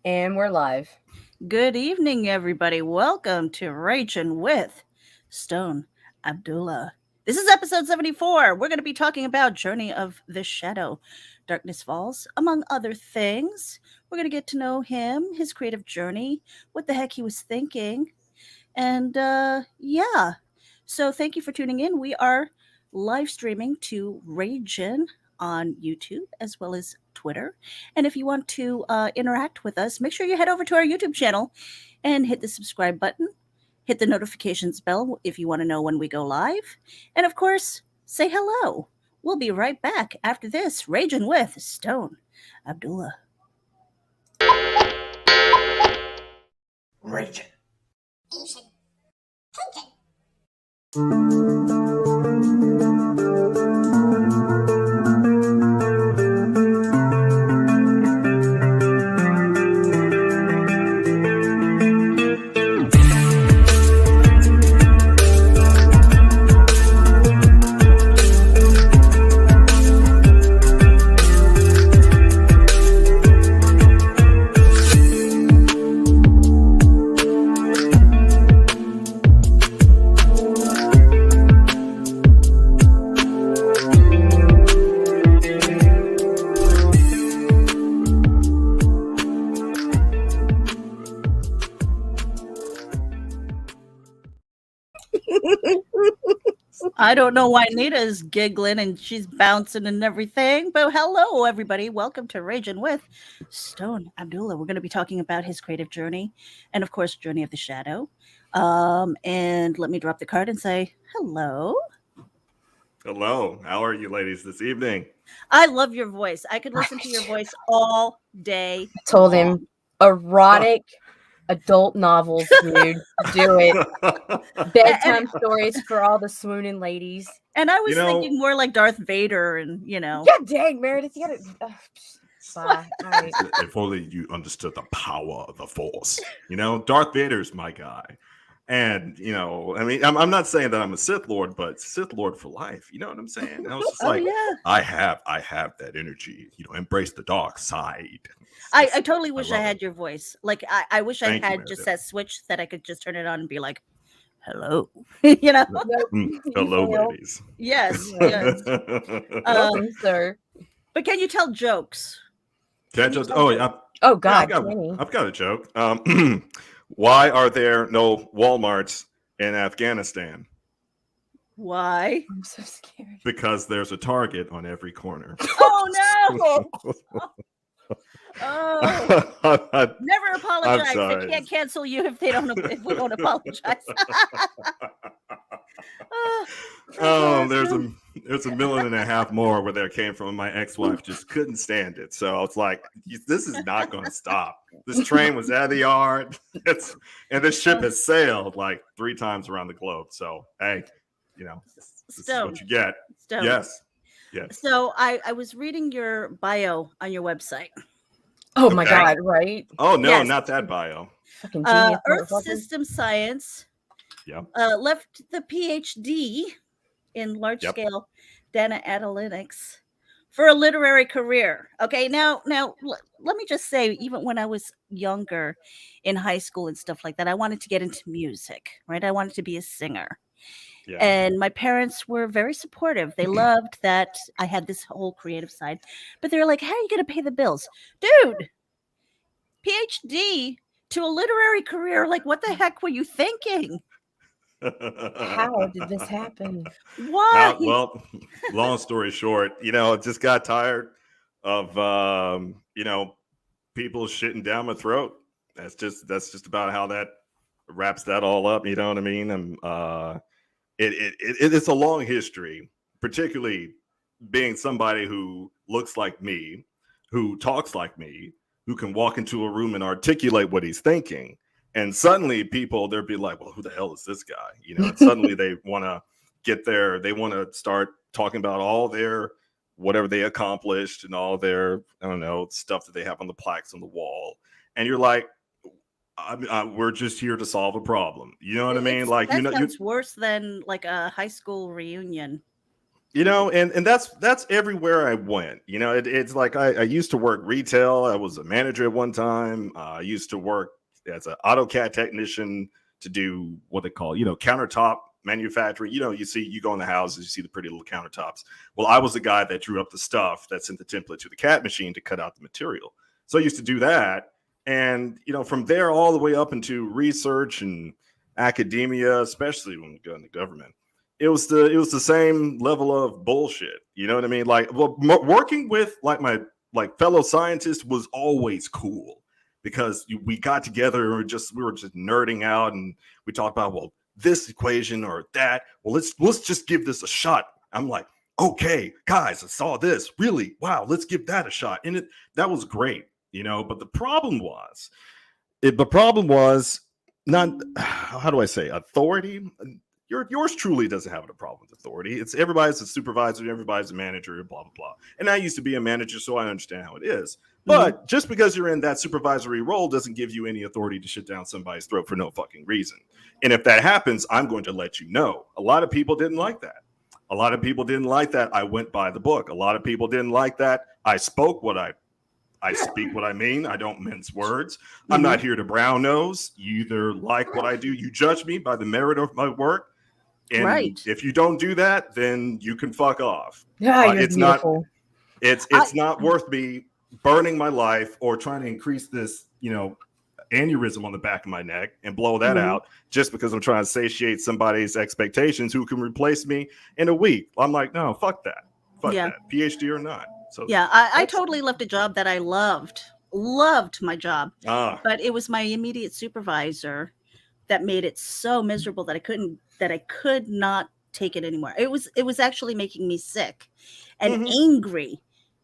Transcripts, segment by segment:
And we're live. Good evening, everybody. Welcome to Ragin with Stone Abdullah. This is episode 74. We're going to be talking about Journey of the Shadow. Darkness Falls, among other things. We're going to get to know him, his creative journey, what the heck he was thinking. And yeah. So thank you for tuning in. We are live streaming to Ragin on YouTube as well as Twitter. And if you want to interact with us, make sure you head over to our YouTube channel and hit the subscribe button. Hit the notifications bell if you want to know when we go live. And of course, say hello. We'll be right back after this. Raging with Stone Abdullah. Raging. I don't know why Nita's giggling and she's bouncing and everything, but hello, everybody. Welcome to Raging with Stone Abdullah. We're going to be talking about his creative journey and, of course, Journey of the Shadow. And let me drop the card and say hello. Hello. How are you ladies this evening? I love your voice. I could listen to your voice all day. I told him erotic adult novels, dude. Do it. Bedtime stories for all the swooning ladies. And I was thinking more like Darth Vader and, God dang, Meredith, you gotta... Bye. All right. If only you understood the power of the Force. Darth Vader's my guy. And, I mean, I'm not saying that I'm a Sith Lord, but Sith Lord for life. You know what I'm saying? I was just I have that energy. Embrace the dark side. I totally wish I had your voice. Like, I wish I had just that switch that I could just turn it on and be like, hello. Hello, ladies. Yes. Sir. But can you tell jokes? Oh, yeah. Oh, God. I've got a joke. Why are there no Walmarts in Afghanistan? Why? I'm so scared. Because there's a Target on every corner. Oh, no. Oh, never apologize. They can't cancel you if we don't apologize. There's a million and a half more where there came from. My ex-wife just couldn't stand it. So I was like, this is not going to stop. This train was at the yard. And this ship has sailed like 3 times around the globe. So, hey, this is what you get. Stone. Yes. So I was reading your bio on your website. Oh, my God, right? Oh, no, yes. Not that bio. Fucking genius. Earth System Science. Yeah. Left the PhD in large-scale data analytics for a literary career. Okay, now let me just say, even when I was younger in high school and stuff like that, I wanted to get into music, right? I wanted to be a singer. Yeah. And my parents were very supportive. They loved that I had this whole creative side. But they were like, how are you going to pay the bills? Dude, PhD to a literary career. Like, what the heck were you thinking? How did this happen? Why? Well, long story short, just got tired of, people shitting down my throat. That's just about how that wraps that all up. You know what I mean? It's a long history, particularly being somebody who looks like me, who talks like me, who can walk into a room and articulate what he's thinking. And suddenly they'll be like, well, who the hell is this guy? And suddenly they want to start talking about all their, whatever they accomplished and all their, I don't know, stuff that they have on the plaques on the wall. And you're like, we're just here to solve a problem. You know what I mean? Like, that sounds worse than like a high school reunion. You know, and that's everywhere I went. You know, it's like I used to work retail. I was a manager at one time. I used to work as an AutoCAD technician to do what they call, countertop manufacturing. You go in the houses, you see the pretty little countertops. Well, I was the guy that drew up the stuff that sent the template to the CAD machine to cut out the material. So I used to do that. And, from there all the way up into research and academia, especially when we go in the government. It was the same level of bullshit. You know what I mean? Like, well, working with my fellow scientists was always cool because we got together and we were just nerding out, and we talked about, well, this equation or that. Well, let's just give this a shot. I'm like, okay, guys, I saw this. Really, wow, let's give that a shot. And that was great, But the problem was not, how do I say, authority. Yours truly doesn't have a problem with authority. It's everybody's a supervisor, everybody's a manager, blah, blah, blah. And I used to be a manager, so I understand how it is. But just because you're in that supervisory role doesn't give you any authority to shit down somebody's throat for no fucking reason. And if that happens, I'm going to let you know. A lot of people didn't like that. I went by the book. A lot of people didn't like that. I spoke what I speak what I mean. I don't mince words. I'm not here to brown nose. You either like what I do, you judge me by the merit of my work. And if you don't do that, then you can fuck off. Yeah, it's beautiful. It's not worth me burning my life or trying to increase this, aneurysm on the back of my neck and blow that out just because I'm trying to satiate somebody's expectations who can replace me in a week. I'm like, no, fuck that. Fuck that. PhD or not. So yeah, I totally left a job that I loved my job, but it was my immediate supervisor that made it so miserable that I could not take it anymore. It was actually making me sick and angry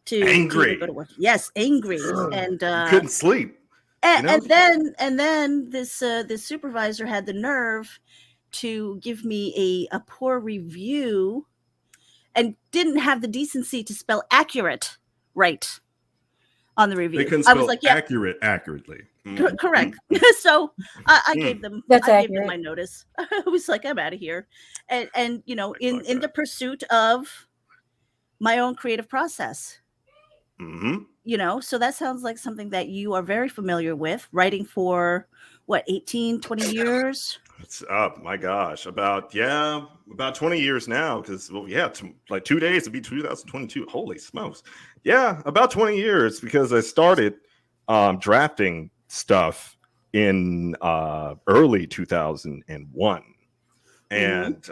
to go to work. Yes, angry. And couldn't sleep. And then this supervisor had the nerve to give me a poor review and didn't have the decency to spell accurate right on the review. They couldn't spell accurate accurately. Correct. So I gave them my notice. I was like, I'm out of here. And in the pursuit of my own creative process. So that sounds like something that you are very familiar with, writing for what, 18, 20 years? It's up, my gosh, about 20 years now, because like 2 days to be 2022. Holy smokes. Yeah, about 20 years, because I started drafting stuff in early 2001. And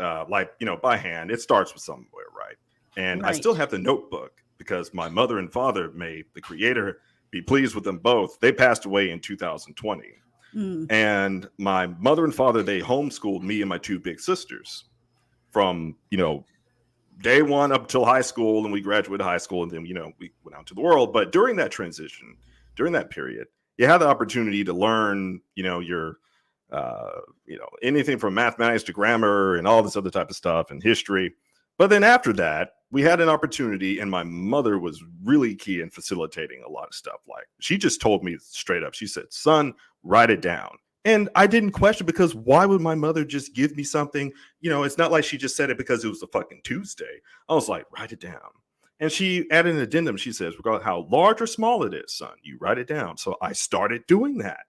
by hand, it starts with somewhere, right? And I still have the notebook because my mother and father, may the creator be pleased with them both, they passed away in 2020. And my mother and father, they homeschooled me and my two big sisters from, day one up till high school, and we graduated high school, and then, we went out to the world. But during that transition, during that period, you had the opportunity to learn, your, anything from mathematics to grammar and all this other type of stuff and history. But then after that, we had an opportunity, and my mother was really key in facilitating a lot of stuff. Like, she just told me straight up, she said, son, write it down. And I didn't question, because why would my mother just give me something? It's not like she just said it because it was a fucking Tuesday. I was like, write it down. And she added an addendum. She says, regardless how large or small it is, son, you write it down. So I started doing that.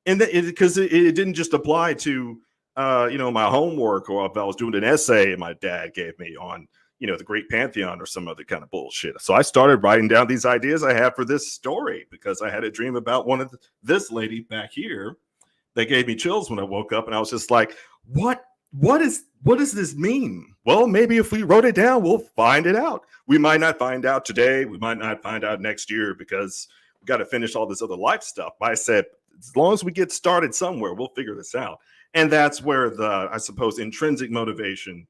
And because it didn't just apply to, my homework, or if I was doing an essay my dad gave me on, the Great Pantheon or some other kind of bullshit. So I started writing down these ideas I had for this story, because I had a dream about this lady back here that gave me chills when I woke up, and I was just like, what does this mean? Well, maybe if we wrote it down, we'll find it out. We might not find out today. We might not find out next year, because we got to finish all this other life stuff. But I said, as long as we get started somewhere, we'll figure this out. And that's where the, I suppose, intrinsic motivation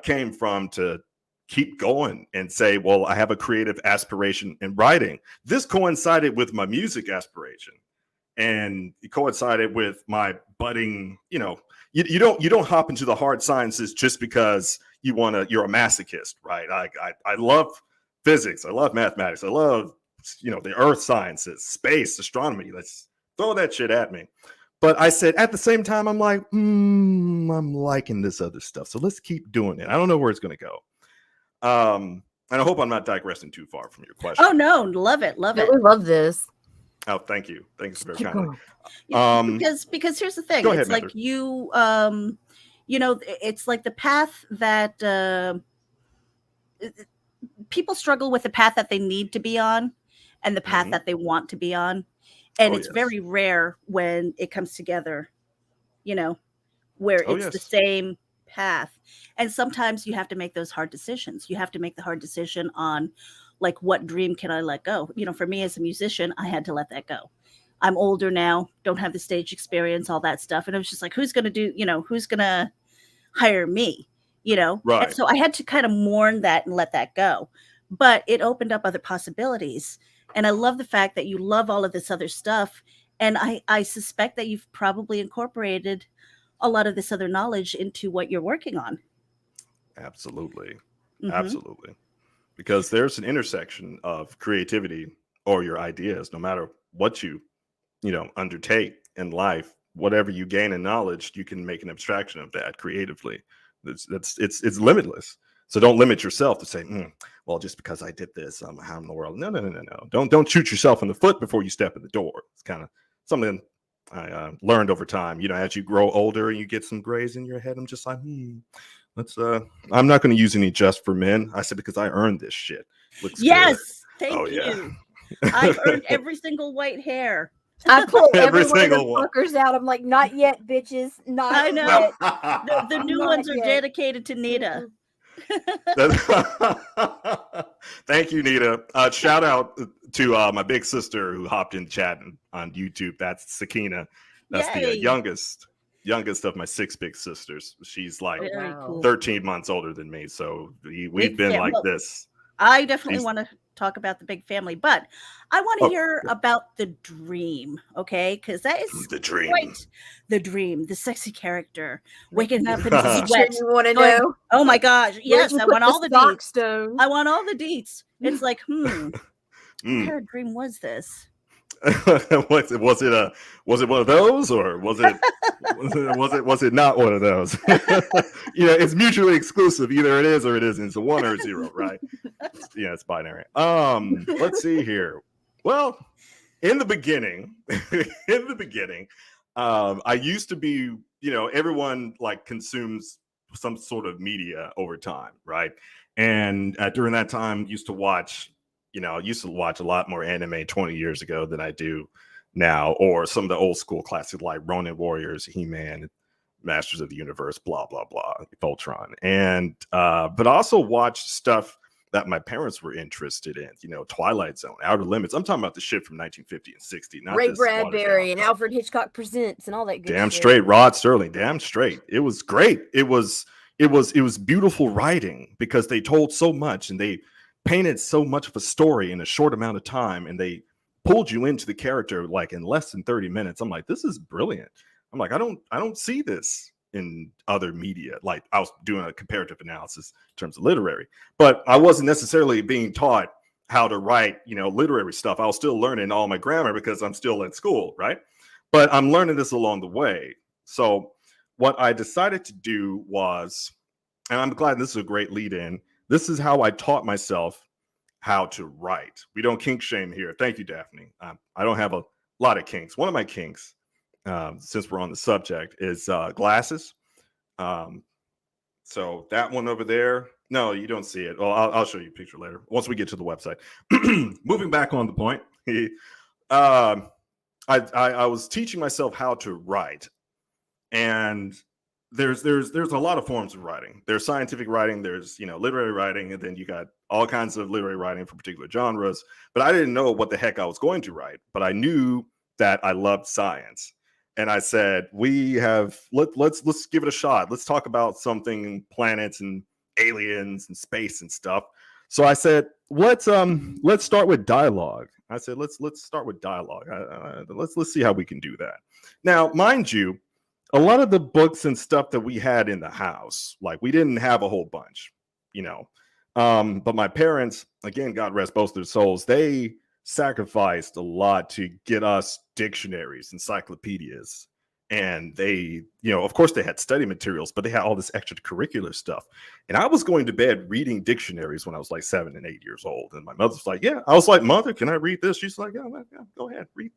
came from, to keep going and say, well, I have a creative aspiration in writing. This coincided with my music aspiration, and it coincided with my budding, you don't hop into the hard sciences just because you're a masochist, right? I love physics. I love mathematics. I love, the earth sciences, space, astronomy. Let's throw that shit at me. But I said, at the same time, I'm like, I'm liking this other stuff. So let's keep doing it. I don't know where it's going to go. And I hope I'm not digressing too far from your question. Oh no, love it. Yeah, we love this. Oh, thank you. Thanks very Keep kindly. going. Because here's the thing. Go ahead, it's like Mender. it's like the path that people struggle with the path that they need to be on and the path that they want to be on. And it's very rare when it comes together, where it's the same path. And sometimes you have to make those hard decisions. You have to make the hard decision on like, what dream can I let go? For me as a musician, I had to let that go. I'm older now, don't have the stage experience, all that stuff. And it was just like, who's going to hire me? Right. And so I had to kind of mourn that and let that go. But it opened up other possibilities. And I love the fact that you love all of this other stuff. And I suspect that you've probably incorporated a lot of this other knowledge into what you're working on. Absolutely. Absolutely. Because there's an intersection of creativity or your ideas, no matter what you undertake in life, whatever you gain in knowledge, you can make an abstraction of that creatively. It's limitless. So don't limit yourself to say, well, just because I did this, I'm how in the world. No. Don't shoot yourself in the foot before you step in the door. It's kind of something I learned over time. As you grow older and you get some grays in your head, I'm just like, I'm not going to use any just for men. I said, because I earned this shit. Looks yes, good. Thank you. I've earned every single white hair. I pull every one of single the one. fuckers out. I'm like, not yet, bitches. Not I know. yet. The new Not ones are yet. dedicated to Nita. Thank you, Nita. Shout out to my big sister who hopped in chat on YouTube. That's Sakina. That's Yay. the youngest of my 6 big sisters. She's like Very cool. 13 months older than me. So we've Big been like well, this. I definitely want to talk about the big family, but I want to hear yeah. about the dream, okay? Because that is the dream. Quite the dream, the sexy character waking up in his sweat. You want to know? Oh my gosh! Yes, I want all the deets. Stone? I want all the deets. It's like, what kind of dream was this? was it one of those, or was it not one of those? It's mutually exclusive. Either it is or it isn't. It's a 1 or a 0, right? It's binary. Let's see here. Well, in the beginning, I used to be, everyone like consumes some sort of media over time, right? And during that time, used to watch a lot more anime 20 years ago than I do now, or some of the old school classics like Ronin Warriors, He-Man, Masters of the Universe, blah, blah, blah, Voltron. And, but I also watched stuff that my parents were interested in, Twilight Zone, Outer Limits. I'm talking about the shit from 1950 and 60. Not Ray this Bradbury and Alfred Hitchcock Presents and all that good damn shit. straight, Rod Serling, damn straight. It was great. It was beautiful writing because they told so much and they painted so much of a story in a short amount of time, and they pulled you into the character like in less than 30 minutes. I'm like, this is brilliant. I'm like, I don't see this in other media. Like, I was doing a comparative analysis in terms of literary, but I wasn't necessarily being taught how to write, literary stuff. I was still learning all my grammar because I'm still in school, right? But I'm learning this along the way. So what I decided to do was, and I'm glad this is a great lead in, this is how I taught myself how to write. We don't kink shame here. Thank you, Daphne. I don't have a lot of kinks. One of my kinks, since we're on the subject, is glasses. So that one over there, no, you don't see it. Well, I'll show you a picture later once we get to the website. Moving back on the point, I was teaching myself how to write, and there's a lot of forms of writing. There's scientific writing, there's literary writing, and then you got all kinds of literary writing for particular genres. But I didn't know what the heck I was going to write, but I knew that I loved science. And I said, let's give it a shot. Let's talk about something, planets and aliens and space and stuff. So I said, let's start with dialogue. I said, let's start with dialogue. Let's see how we can do that. Now, mind you, a lot of the books and stuff that we had in the house, like, we didn't have a whole bunch, but my parents, again, God rest both their souls, they sacrificed a lot to get us dictionaries, encyclopedias, And they, of course they had study materials, but they had all this extracurricular stuff. And I was going to bed reading dictionaries when I was like 7 and 8 years old. And my mother's like, yeah. I was like, Mother, can I read this? She's like, yeah, go ahead, read.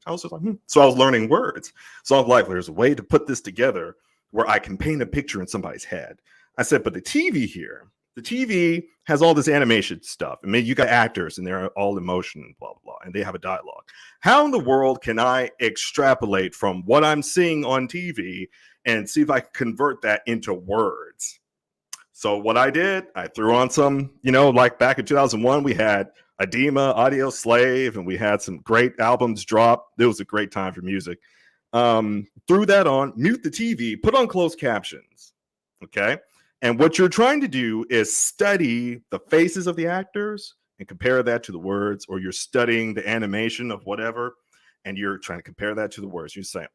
I was just like, So I was learning words. So I was like, there's a way to put this together where I can paint a picture in somebody's head. I said, but the TV has all this animation stuff. I mean, you got actors and they're all emotion and blah, blah, blah, and they have a dialogue. How in the world can I extrapolate from what I'm seeing on TV and see if I can convert that into words? So what I did, I threw on some, like back in 2001, we had Edema, Audio Slave, and we had some great albums drop. It was a great time for music. Threw that on, mute the TV, put on closed captions. Okay. And what you're trying to do is study the faces of the actors and compare that to the words, or you're studying the animation of whatever, and you're trying to compare that to the words. You say,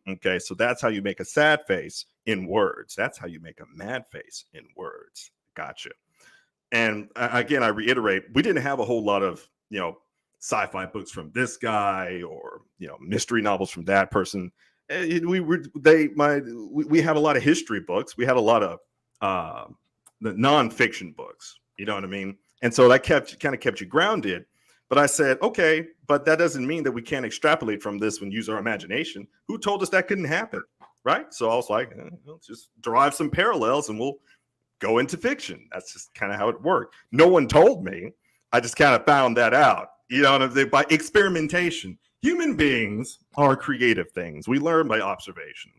okay, so that's how you make a sad face in words. That's how you make a mad face in words. Gotcha. And again, I reiterate, we didn't have a whole lot of, sci-fi books from this guy or, mystery novels from that person. We had a lot of history books. We had a lot of the nonfiction books, you know what I mean? And so that kind of kept you grounded. But I said, okay, but that doesn't mean that we can't extrapolate from this and use our imagination. Who told us that couldn't happen? Right? So I was like, let's just derive some parallels and we'll go into fiction. That's just kind of how it worked. No one told me. I just kind of found that out, by experimentation. Human beings are creative things. We learn by observation.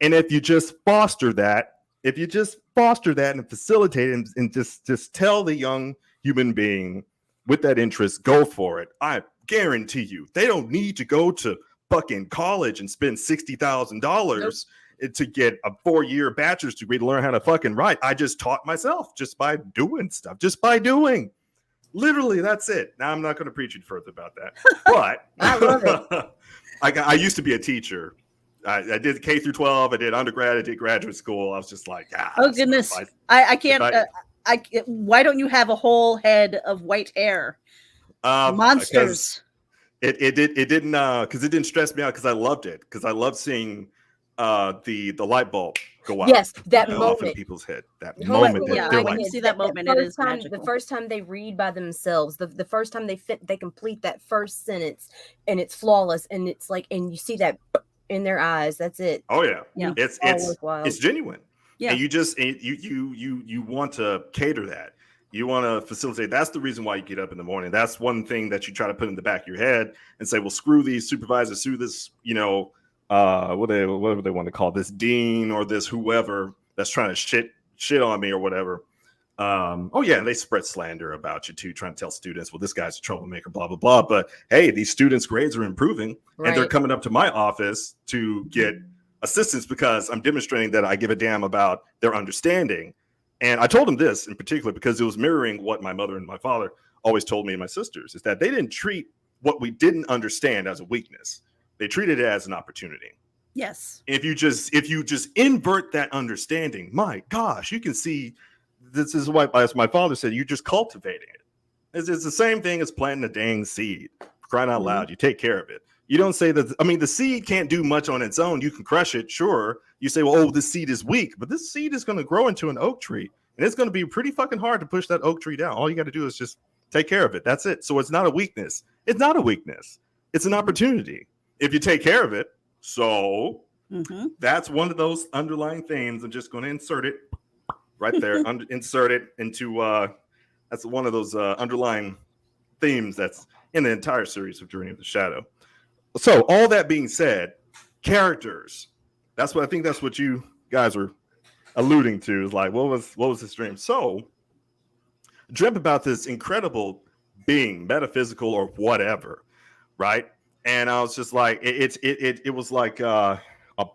And if you just foster that, and facilitate it and just tell the young human being with that interest, go for it. I guarantee you, they don't need to go to fucking college and spend $60,000 to get a 4-year bachelor's degree to learn how to fucking write. I just taught myself just by doing stuff, just by doing. Literally, that's it. Now, I'm not going to preach it further about that, but I love it. I used to be a teacher. I did K through 12. I did undergrad. I did graduate school. I was just like, oh goodness, I can't. Why don't you have a whole head of white hair? Monsters. It didn't because it didn't stress me out because I loved it, because I loved seeing the light bulb go out. Yes, that moment off in people's head. That moment. Yeah, I can see that moment. It is magical. The first time they read by themselves, the first time they complete that first sentence, and it's flawless, and it's like, and you see that in their eyes. That's it. Oh yeah. It's genuine. Yeah. And you want to cater that. You want to facilitate. That's the reason why you get up in the morning. That's one thing that you try to put in the back of your head and say, well, screw these supervisors, screw this, whatever they want to call this dean or this whoever that's trying to shit on me or whatever. And they spread slander about you too, trying to tell students, well, this guy's a troublemaker, blah, blah, blah. But hey, these students' grades are improving, right, and they're coming up to my office to get assistance because I'm demonstrating that I give a damn about their understanding. And I told them this in particular because it was mirroring what my mother and my father always told me and my sisters, is that they didn't treat what we didn't understand as a weakness. They treated it as an opportunity. Yes. If you just invert that understanding, my gosh, you can see. This is what, as my father said, you're just cultivating it. It's the same thing as planting a dang seed. Crying out loud, you take care of it. You don't say that. I mean, the seed can't do much on its own. You can crush it, sure. You say, well, this seed is weak, but this seed is going to grow into an oak tree, and it's going to be pretty fucking hard to push that oak tree down. All you got to do is just take care of it. That's it. So it's not a weakness. It's not a weakness. It's an opportunity if you take care of it. So that's one of those underlying themes. I'm just going to insert it right there. Insert it into that's one of those underlying themes that's in the entire series of Journey of the Shadow. So all that being said, characters. That's what I think. That's what you guys were alluding to. Is like, what was this dream? So, I dreamt about this incredible being, metaphysical or whatever, right? And I was just like, it was like a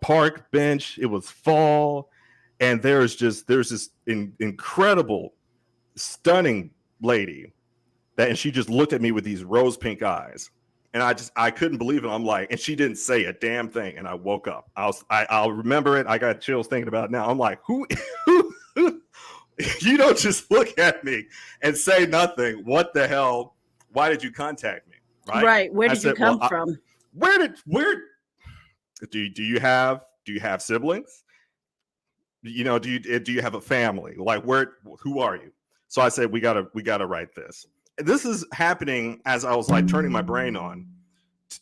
park bench. It was fall, and there's this incredible, stunning lady and she just looked at me with these rose pink eyes. And I couldn't believe it. I'm like, and she didn't say a damn thing. And I woke up. I'll remember it. I got chills thinking about it now. I'm like, who you don't just look at me and say nothing. What the hell? Why did you contact me? Right. Where did you come from? Where Do you have siblings? You know, do you have a family? Like, who are you? So I said, we gotta write this. This is happening as I was like turning my brain on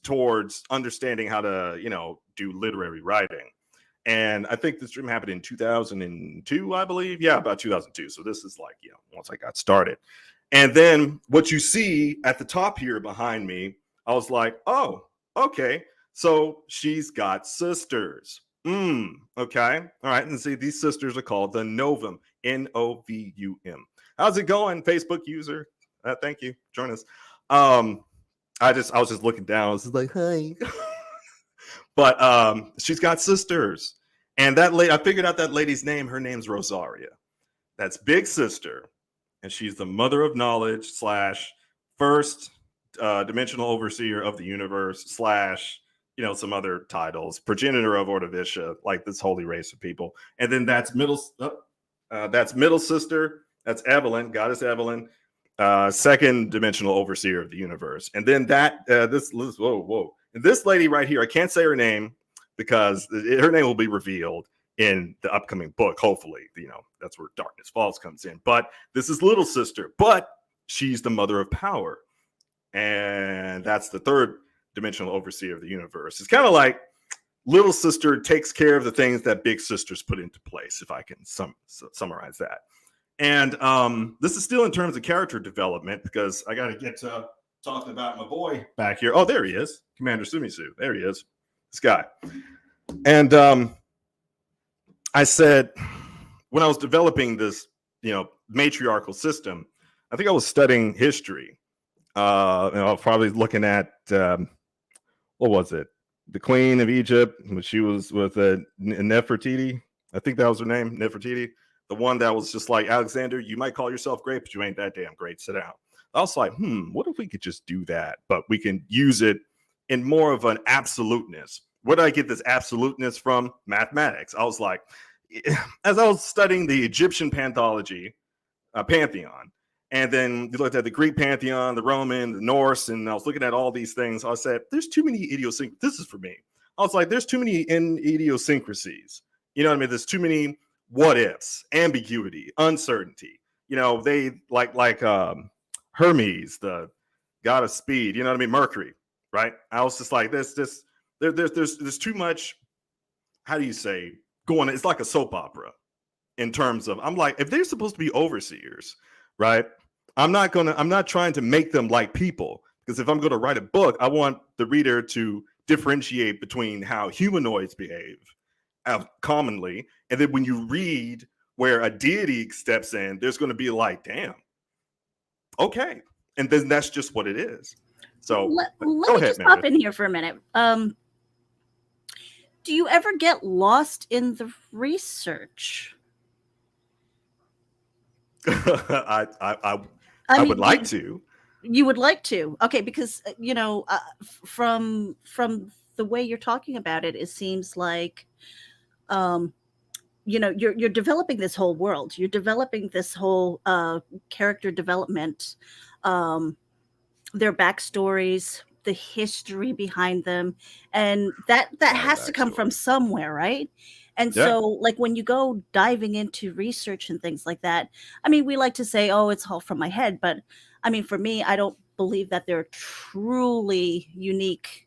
towards understanding how to, you know, do literary writing. And I think this dream happened in 2002, I believe. Yeah, about 2002. So this is like, you know, once I got started. And then what you see at the top here behind me, I was like, oh, okay. So she's got sisters. Okay. All right. And see, these sisters are called the Novum, Novum. How's it going, Facebook user? Thank you. Join us. I was just looking down. I was just like, hi. But she's got sisters. And that lady, I figured out that lady's name. Her name's Rosaria. That's big sister. And she's the mother of knowledge / first dimensional overseer of the universe / you know, some other titles, progenitor of Ordovisha, like this holy race of people. And then that's middle sister. That's Evelyn, goddess Evelyn, second dimensional overseer of the universe. And then whoa. And this lady right here, I can't say her name because her name will be revealed in the upcoming book. Hopefully, you know, that's where Darkness Falls comes in. But this is little sister, but she's the mother of power. And that's the third dimensional overseer of the universe. It's kind of like little sister takes care of the things that big sisters put into place, if I can summarize that. And this is still in terms of character development, because I got to get to talking about my boy back here. Oh, there he is, Commander Tsumisu. There he is, this guy. And I said, when I was developing this, you know, matriarchal system, I think I was studying history. And I was probably looking at what was it? The Queen of Egypt, when she was with Nefertiti. I think that was her name, Nefertiti. The one that was just like, Alexander, you might call yourself great, but you ain't that damn great. Sit down. I was like, what if we could just do that? But we can use it in more of an absoluteness. Where did I get this absoluteness from? Mathematics. I was like, as I was studying the Egyptian pantheon, and then you looked at the Greek pantheon, the Roman, the Norse, and I was looking at all these things. I said, there's too many idiosyncrasies. This is for me. I was like, there's too many idiosyncrasies. You know what I mean? There's too many what ifs, ambiguity, uncertainty. You know, they like Hermes, the god of speed. You know what I mean? Mercury, right? I was just like, there's too much. How do you say? Going? It's like a soap opera in terms of. I'm like, if they're supposed to be overseers, right? I'm not trying to make them like people, because if I'm going to write a book, I want the reader to differentiate between how humanoids behave commonly, and then when you read where a deity steps in, there's going to be like, damn, okay, and then that's just what it is. So let me just pop in here for a minute. Do you ever get lost in the research? I would like to. You would like to, okay? Because you know, from the way you're talking about it, it seems like, you know, you're developing this whole world. You're developing this whole character development, their backstories, the history behind them, and that has to come from somewhere, right? And so, like, when you go diving into research and things like that, I mean, we like to say, oh, it's all from my head. But I mean, for me, I don't believe that they're truly unique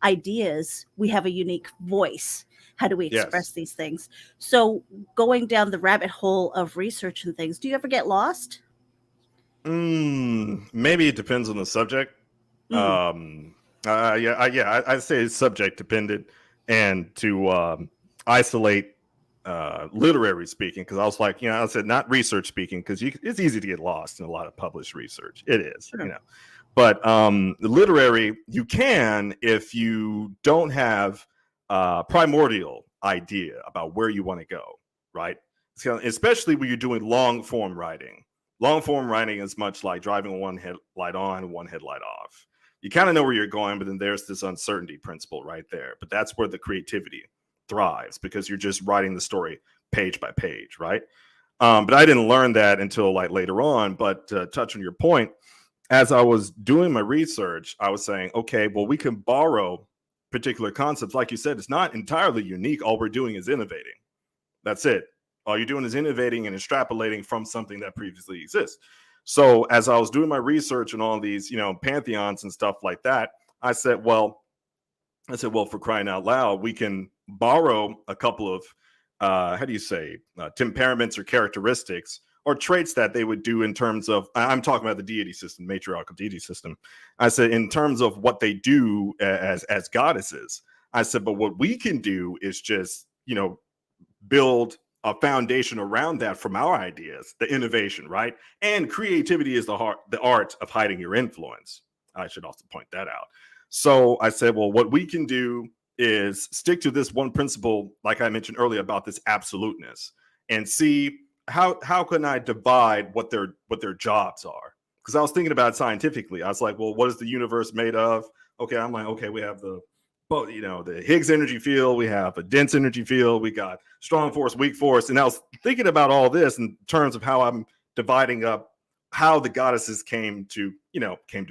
ideas. We have a unique voice. How do we express these things? So going down the rabbit hole of research and things, do you ever get lost? Maybe it depends on the subject. I'd say it's subject dependent, and to isolate literary speaking, because I was like, you know, I said not research speaking, because it's easy to get lost in a lot of published research. It is, you know, but literary, you can, if you don't have a primordial idea about where you want to go, right? So, especially when you're doing long form writing. Long form writing is much like driving one headlight on and one headlight off. You kind of know where you're going, but then there's this uncertainty principle right there. But that's where the creativity thrives, because you're just writing the story page by page, right? But I didn't learn that until like later on. But to touch on your point, as I was doing my research, I was saying, okay, well, we can borrow particular concepts, like you said, it's not entirely unique. All we're doing is innovating. That's it. All you're doing is innovating and extrapolating from something that previously exists. So as I was doing my research on all these, pantheons and stuff like that, I said, well, for crying out loud, we can borrow a couple of, temperaments or characteristics or traits that they would do in terms of, I'm talking about the deity system, matriarchal deity system. I said, in terms of what they do as goddesses, I said, but what we can do is just, build a foundation around that from our ideas, the innovation, right? And creativity is the art of hiding your influence. I should also point that out. So I said, well, what we can do is stick to this one principle, like I mentioned earlier, about this absoluteness, and see how can I divide what their jobs are. Because I was thinking about it scientifically. I was like, well, what is the universe made of? Okay, I'm like, okay, we have the Higgs energy field, we have a dense energy field, we got strong force, weak force. And I was thinking about all this in terms of how I'm dividing up how the goddesses came to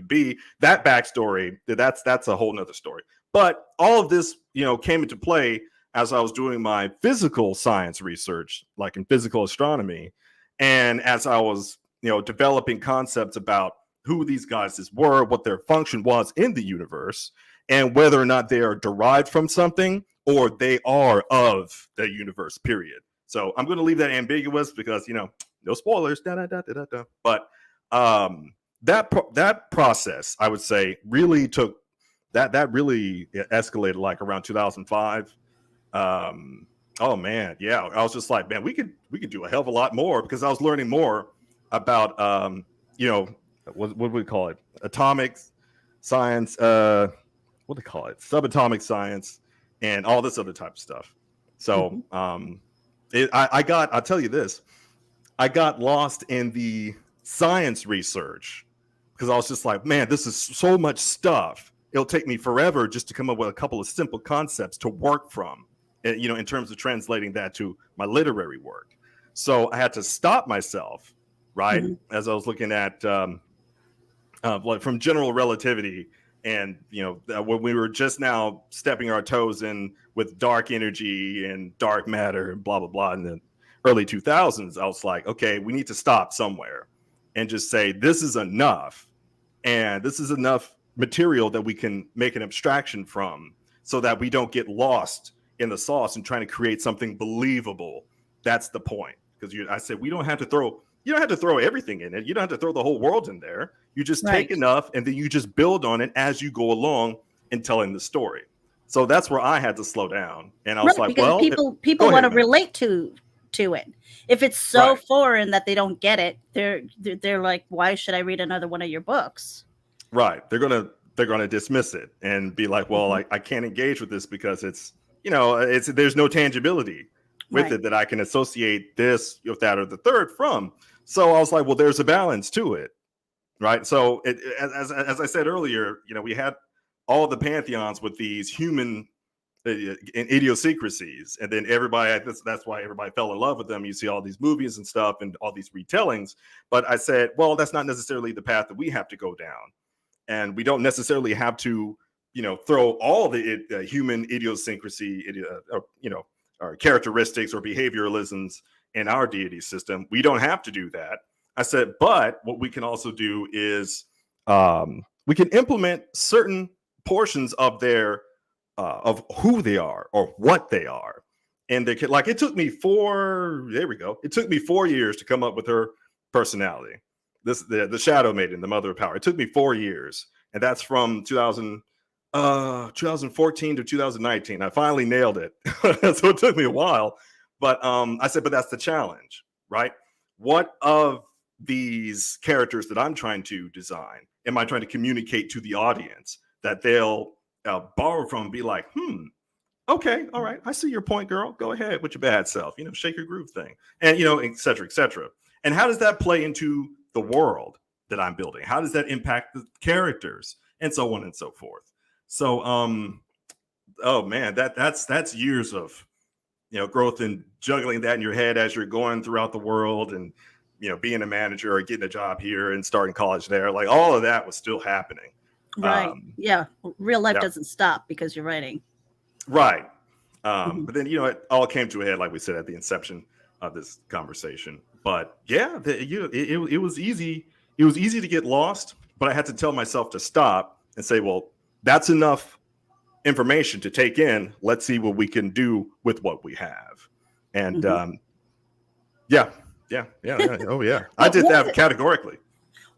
be. That backstory, that's a whole nother story. But all of this, came into play as I was doing my physical science research, like in physical astronomy. And as I was, developing concepts about who these goddesses were, what their function was in the universe, and whether or not they are derived from something or they are of the universe, period. So I'm going to leave that ambiguous because, no spoilers. But that process, I would say, really took that really escalated like around 2005. Oh man, yeah. I was just like, man, we could do a hell of a lot more, because I was learning more about what do we call it? Atomics science, what do they call it? Subatomic science, and all this other type of stuff. So I'll tell you this, I got lost in the science research because I was just like, man, this is so much stuff. It'll take me forever just to come up with a couple of simple concepts to work from, in terms of translating that to my literary work. So I had to stop myself, right? As I was looking at like from general relativity, and when we were just now stepping our toes in with dark energy and dark matter and blah blah blah in the early 2000s, I was like, okay, we need to stop somewhere and just say this is enough, and this is enough material that we can make an abstraction from, so that we don't get lost in the sauce and trying to create something believable. That's the point. Because I said you don't have to throw everything in it. You don't have to throw the whole world in there. You just take enough, and then you just build on it as you go along in telling the story. So that's where I had to slow down. And I was like, because people want to relate to it. If it's so foreign that they don't get it, they're like, why should I read another one of your books? Right. They're gonna dismiss it and be like, well, I can't engage with this because it's there's no tangibility with it that I can associate this with that or the third from. So I was like, well, there's a balance to it, right? So as I said earlier, we had all the pantheons with these human idiosyncrasies, and then everybody, that's why everybody fell in love with them. You see all these movies and stuff and all these retellings. But I said, well, that's not necessarily the path that we have to go down, and we don't necessarily have to throw all the human idiosyncrasy or characteristics or behavioralisms in our deity system. We don't have to do that. I said, but what we can also do is we can implement certain portions of their of who they are or what they are. And it took me 4 years to come up with her personality. The Shadow Maiden, the Mother of Power. It took me 4 years, and that's from 2014 to 2019. I finally nailed it. So it took me a while, but I said, but that's the challenge, right? What of these characters that I'm trying to design am I trying to communicate to the audience that they'll borrow from, be like, okay, all right, I see your point, girl. Go ahead with your bad self, shake your groove thing, and et cetera, et cetera. And how does that play into the world that I'm building? How does that impact the characters, and so on and so forth? So, oh man, that's years of growth and juggling that in your head as you're going throughout the world, and being a manager or getting a job here and starting college there. Like all of that was still happening. Right. Yeah. Real life yeah. doesn't stop because you're writing. Right. But then, it all came to a head, like we said, at the inception of this conversation. But yeah, it was easy. It was easy to get lost, but I had to tell myself to stop and say, well, that's enough information to take in. Let's see what we can do with what we have. And yeah. Oh, yeah. I did that categorically.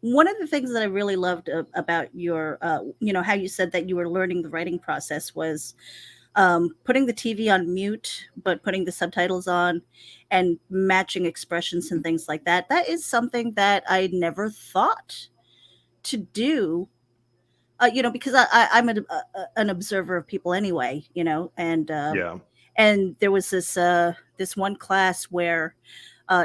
One of the things that I really loved about your, how you said that you were learning the writing process was putting the TV on mute, but putting the subtitles on and matching expressions and things like that. That is something that I never thought to do, because I'm an observer of people anyway, and and there was this one class where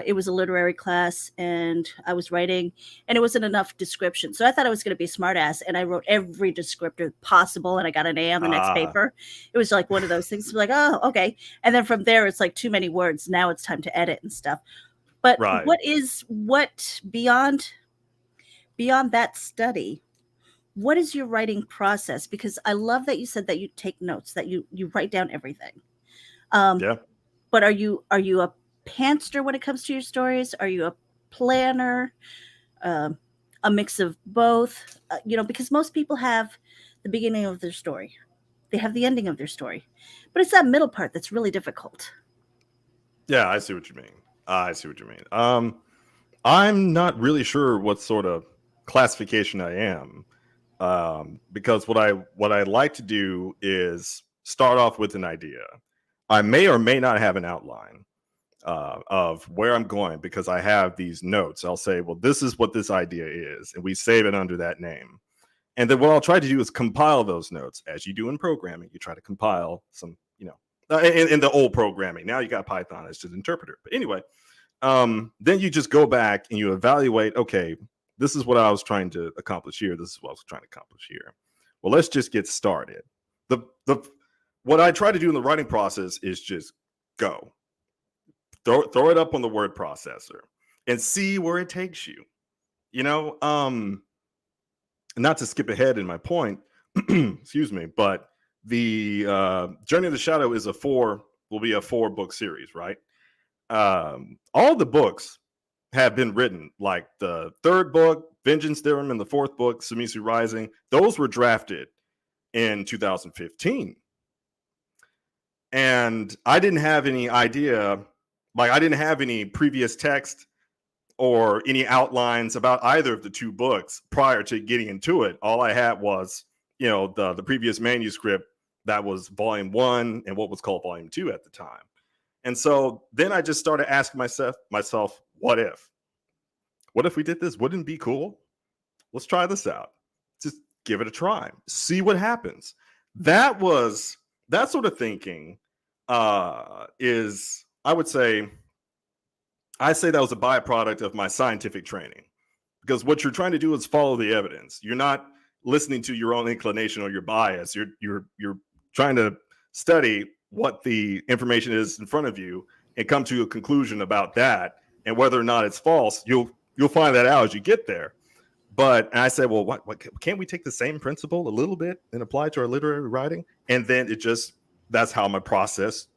it was a literary class and I was writing and it wasn't enough description. So I thought I was going to be a smart ass and I wrote every descriptor possible and I got an A on the next paper. It was like one of those things like, oh, okay. And then from there, it's like too many words. Now it's time to edit and stuff. But what beyond that study, what is your writing process? Because I love that you said that you take notes, that you write down everything. But are you a pantser when it comes to your stories? Are you a planner? A mix of both? Because most people have the beginning of their story. They have the ending of their story. But it's that middle part that's really difficult. Yeah, I see what you mean. I'm not really sure what sort of classification I am. Because what I like to do is start off with an idea. I may or may not have an outline of where I'm going because I have these notes. I'll say, well, this is what this idea is, and we save it under that name. And then what I'll try to do is compile those notes, as you do in programming. You try to compile some, in the old programming. Now you got Python as just an interpreter. But anyway, then you just go back and you evaluate, okay, this is what I was trying to accomplish here. This is what I was trying to accomplish here. Well, let's just get started. What I try to do in the writing process is just go. Throw it up on the word processor and see where it takes you. Not to skip ahead in my point, excuse me, but the Journey of the Shadow will be a 4-book series, right? All the books have been written, like the 3rd book, Vengeance Theorem, and the 4th book, Tsumisu Rising. Those were drafted in 2015. And I didn't have any idea, I didn't have any previous text or any outlines about either of the 2 books prior to getting into it. All I had was, the previous manuscript that was volume 1 and what was called volume 2 at the time. And so then I just started asking myself, what if? What if we did this? Wouldn't it be cool? Let's try this out. Just give it a try. See what happens. That sort of thinking is, I say that was a byproduct of my scientific training, because what you're trying to do is follow the evidence. You're not listening to your own inclination or your bias. You're trying to study what the information is in front of you and come to a conclusion about that, and whether or not it's false, you'll find that out as you get there. And I said, well, what can't we take the same principle a little bit and apply it to our literary writing? And then that's how my process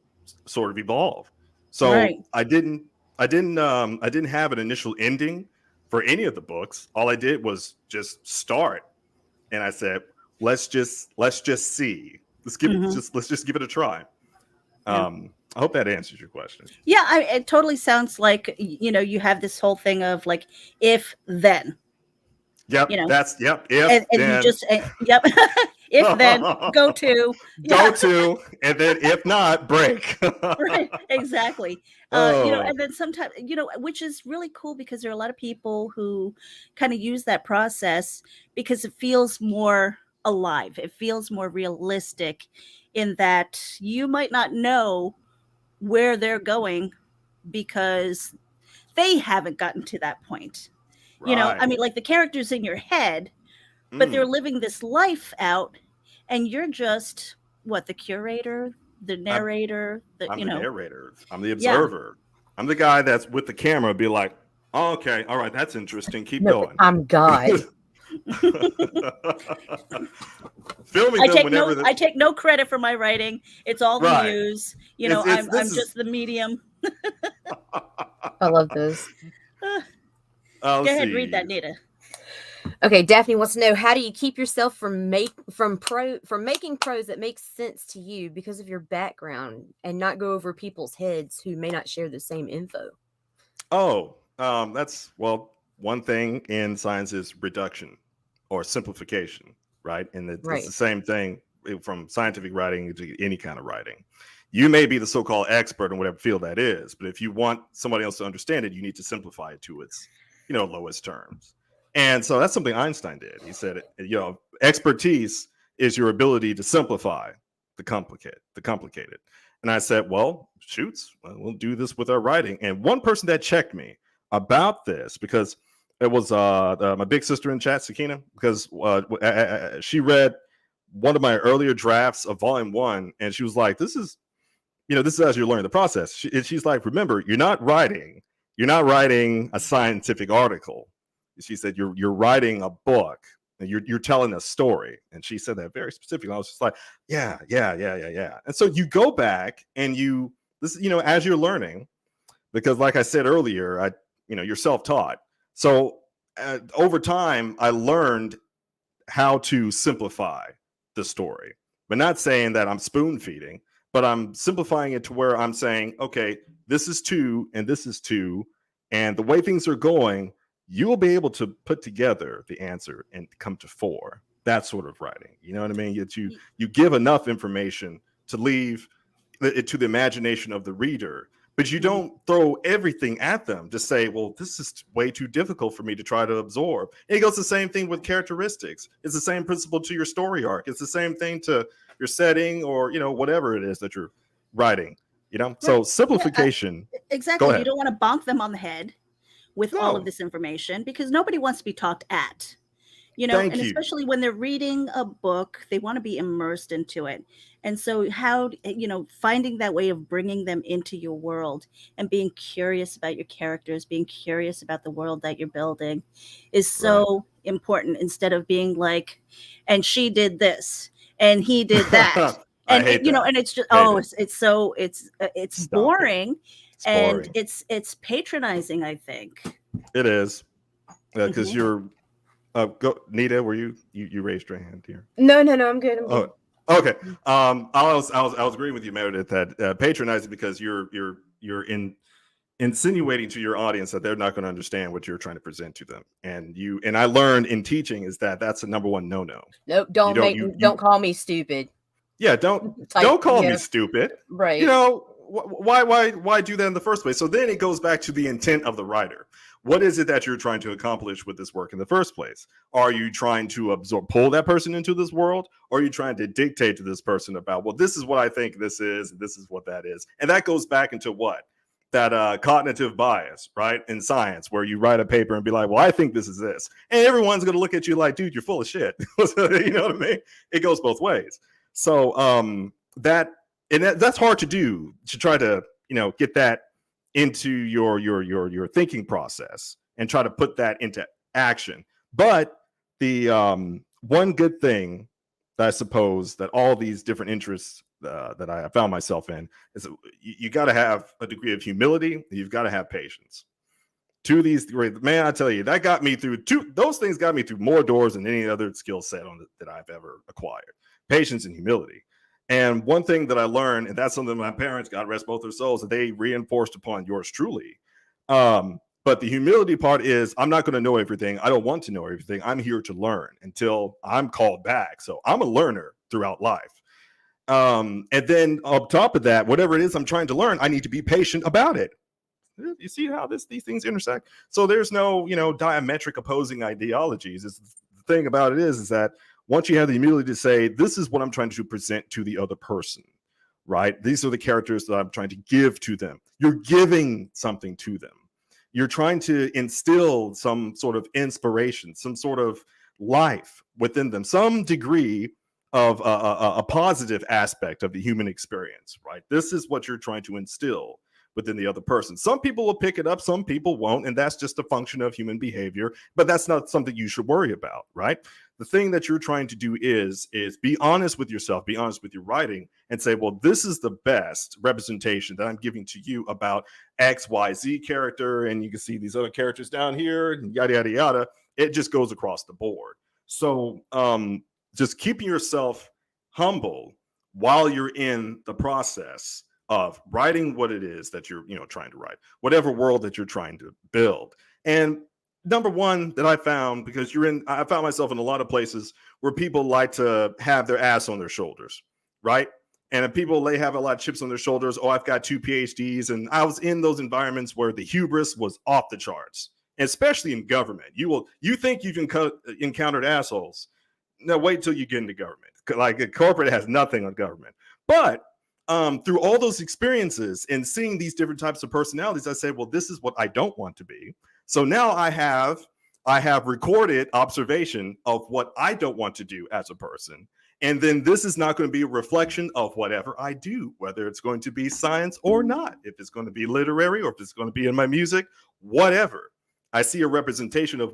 sort of evolved. So right. I didn't have an initial ending for any of the books. All I did was just start, and I said, let's just see. Let's just give it a try. Yeah. I hope that answers your question. Yeah, it totally sounds like you have this whole thing of like, if then. Yep, that's yep. If and then. You just yep. If then go to, and then if not, break. Right, exactly. And then sometimes which is really cool, because there are a lot of people who kind of use that process because it feels more alive. It feels more realistic, in that you might not know where they're going because they haven't gotten to that point. Right. Like the characters in your head, but they're living this life out, and you're just the curator, the narrator. I'm the narrator. I'm the observer. Yeah. I'm the guy that's with the camera, be like, oh, okay, all right, that's interesting. Keep going. I'm guide. Filming them whenever I take no credit for my writing. It's all the Right. muse. You know, I'm just the medium. I love those. Go ahead, read that, Nita. Okay, Daphne wants to know, how do you keep yourself from making prose that makes sense to you because of your background and not go over people's heads who may not share the same info? That's one thing in science is reduction or simplification, right? And it's the same thing from scientific writing to any kind of writing. You may be the so-called expert in whatever field that is, but if you want somebody else to understand it, you need to simplify it to its, lowest terms. And so that's something Einstein did. He said, expertise is your ability to simplify the complicated. And I said, well, we'll do this with our writing. And one person that checked me about this, because it was my big sister in chat, Sakina, because she read one of my earlier drafts of volume 1, and she was like, this is as you're learning the process. She's like, remember, you're not writing a scientific article. She said, you're writing a book, and you're telling a story. And she said that very specifically. I was just like, yeah. And so you go back and as you're learning, because like I said earlier, you're self-taught. So over time, I learned how to simplify the story, but not saying that I'm spoon feeding, but I'm simplifying it to where I'm saying, okay, this is 2 and this is 2. And the way things are going, you will be able to put together the answer and come to 4. That sort of writing. You know what I mean? You give enough information to leave it to the imagination of the reader, but you don't throw everything at them to say, well, this is way too difficult for me to try to absorb. And it goes the same thing with characteristics. It's the same principle to your story arc. It's the same thing to your setting or, whatever it is that you're writing, So simplification. Yeah, exactly. You don't want to bonk them on the head with all of this information, because nobody wants to be talked at, especially when they're reading a book, they want to be immersed into it. And so how, finding that way of bringing them into your world and being curious about your characters, being curious about the world that you're building is so important, instead of being like, and she did this and he did that. And and it's just, it's boring. And it's patronizing, I think. It is, because you're go, Nita, were you raised your hand here? No, I'm good. I'm good. Okay. I was agreeing with you, Meredith, that patronizing, because you're insinuating to your audience that they're not going to understand what you're trying to present to them. And I learned in teaching is that's the number one no. Nope, don't call me stupid. Yeah, don't call me stupid. Right. Why do that in the first place? So then it goes back to the intent of the writer. What is it that you're trying to accomplish with this work in the first place? Are you trying to pull that person into this world? Or are you trying to dictate to this person about, well, this is what I think this is, and this is what that is? And that goes back into what? That cognitive bias, right? In science, where you write a paper and be like, well, I think this is this. And everyone's going to look at you like, dude, you're full of shit. You know what I mean? It goes both ways. So that's hard to do, to try to, get that into your thinking process and try to put that into action. But the one good thing that I suppose that all these different interests that I found myself in is that you got to have a degree of humility. You've got to have patience. Man, I tell you, that got me through those things got me through more doors than any other skill set that I've ever acquired. Patience and humility. And one thing that I learned, and that's something my parents, God rest both their souls, that they reinforced upon yours truly. But the humility part is, I'm not going to know everything. I don't want to know everything. I'm here to learn until I'm called back. So I'm a learner throughout life. And then on top of that, whatever it is I'm trying to learn, I need to be patient about it. You see how these things intersect? So there's no, diametric opposing ideologies. The thing about it is that once you have the humility to say, this is what I'm trying to present to the other person, right? These are the characters that I'm trying to give to them. You're giving something to them. You're trying to instill some sort of inspiration, some sort of life within them, some degree of a positive aspect of the human experience, right? This is what you're trying to instill within the other person. Some people will pick it up, some people won't, and that's just a function of human behavior, but that's not something you should worry about, right? The thing that you're trying to do is be honest with yourself, be honest with your writing, and say, well, this is the best representation that I'm giving to you about XYZ character, and you can see these other characters down here, and yada, yada, yada. It just goes across the board. So just keeping yourself humble while you're in the process of writing what it is that you're trying to write, whatever world that you're trying to build. And number one that I found, because I found myself in a lot of places where people like to have their ass on their shoulders, right? And if people, they have a lot of chips on their shoulders. Oh, I've got 2 PhDs. And I was in those environments where the hubris was off the charts, especially in government. You think you've encountered assholes. No, wait till you get into government. Like, corporate has nothing on government. But through all those experiences and seeing these different types of personalities, I said, well, this is what I don't want to be. So now I have recorded observation of what I don't want to do as a person. And then this is not going to be a reflection of whatever I do, whether it's going to be science or not, if it's going to be literary or if it's going to be in my music, whatever. I see a representation of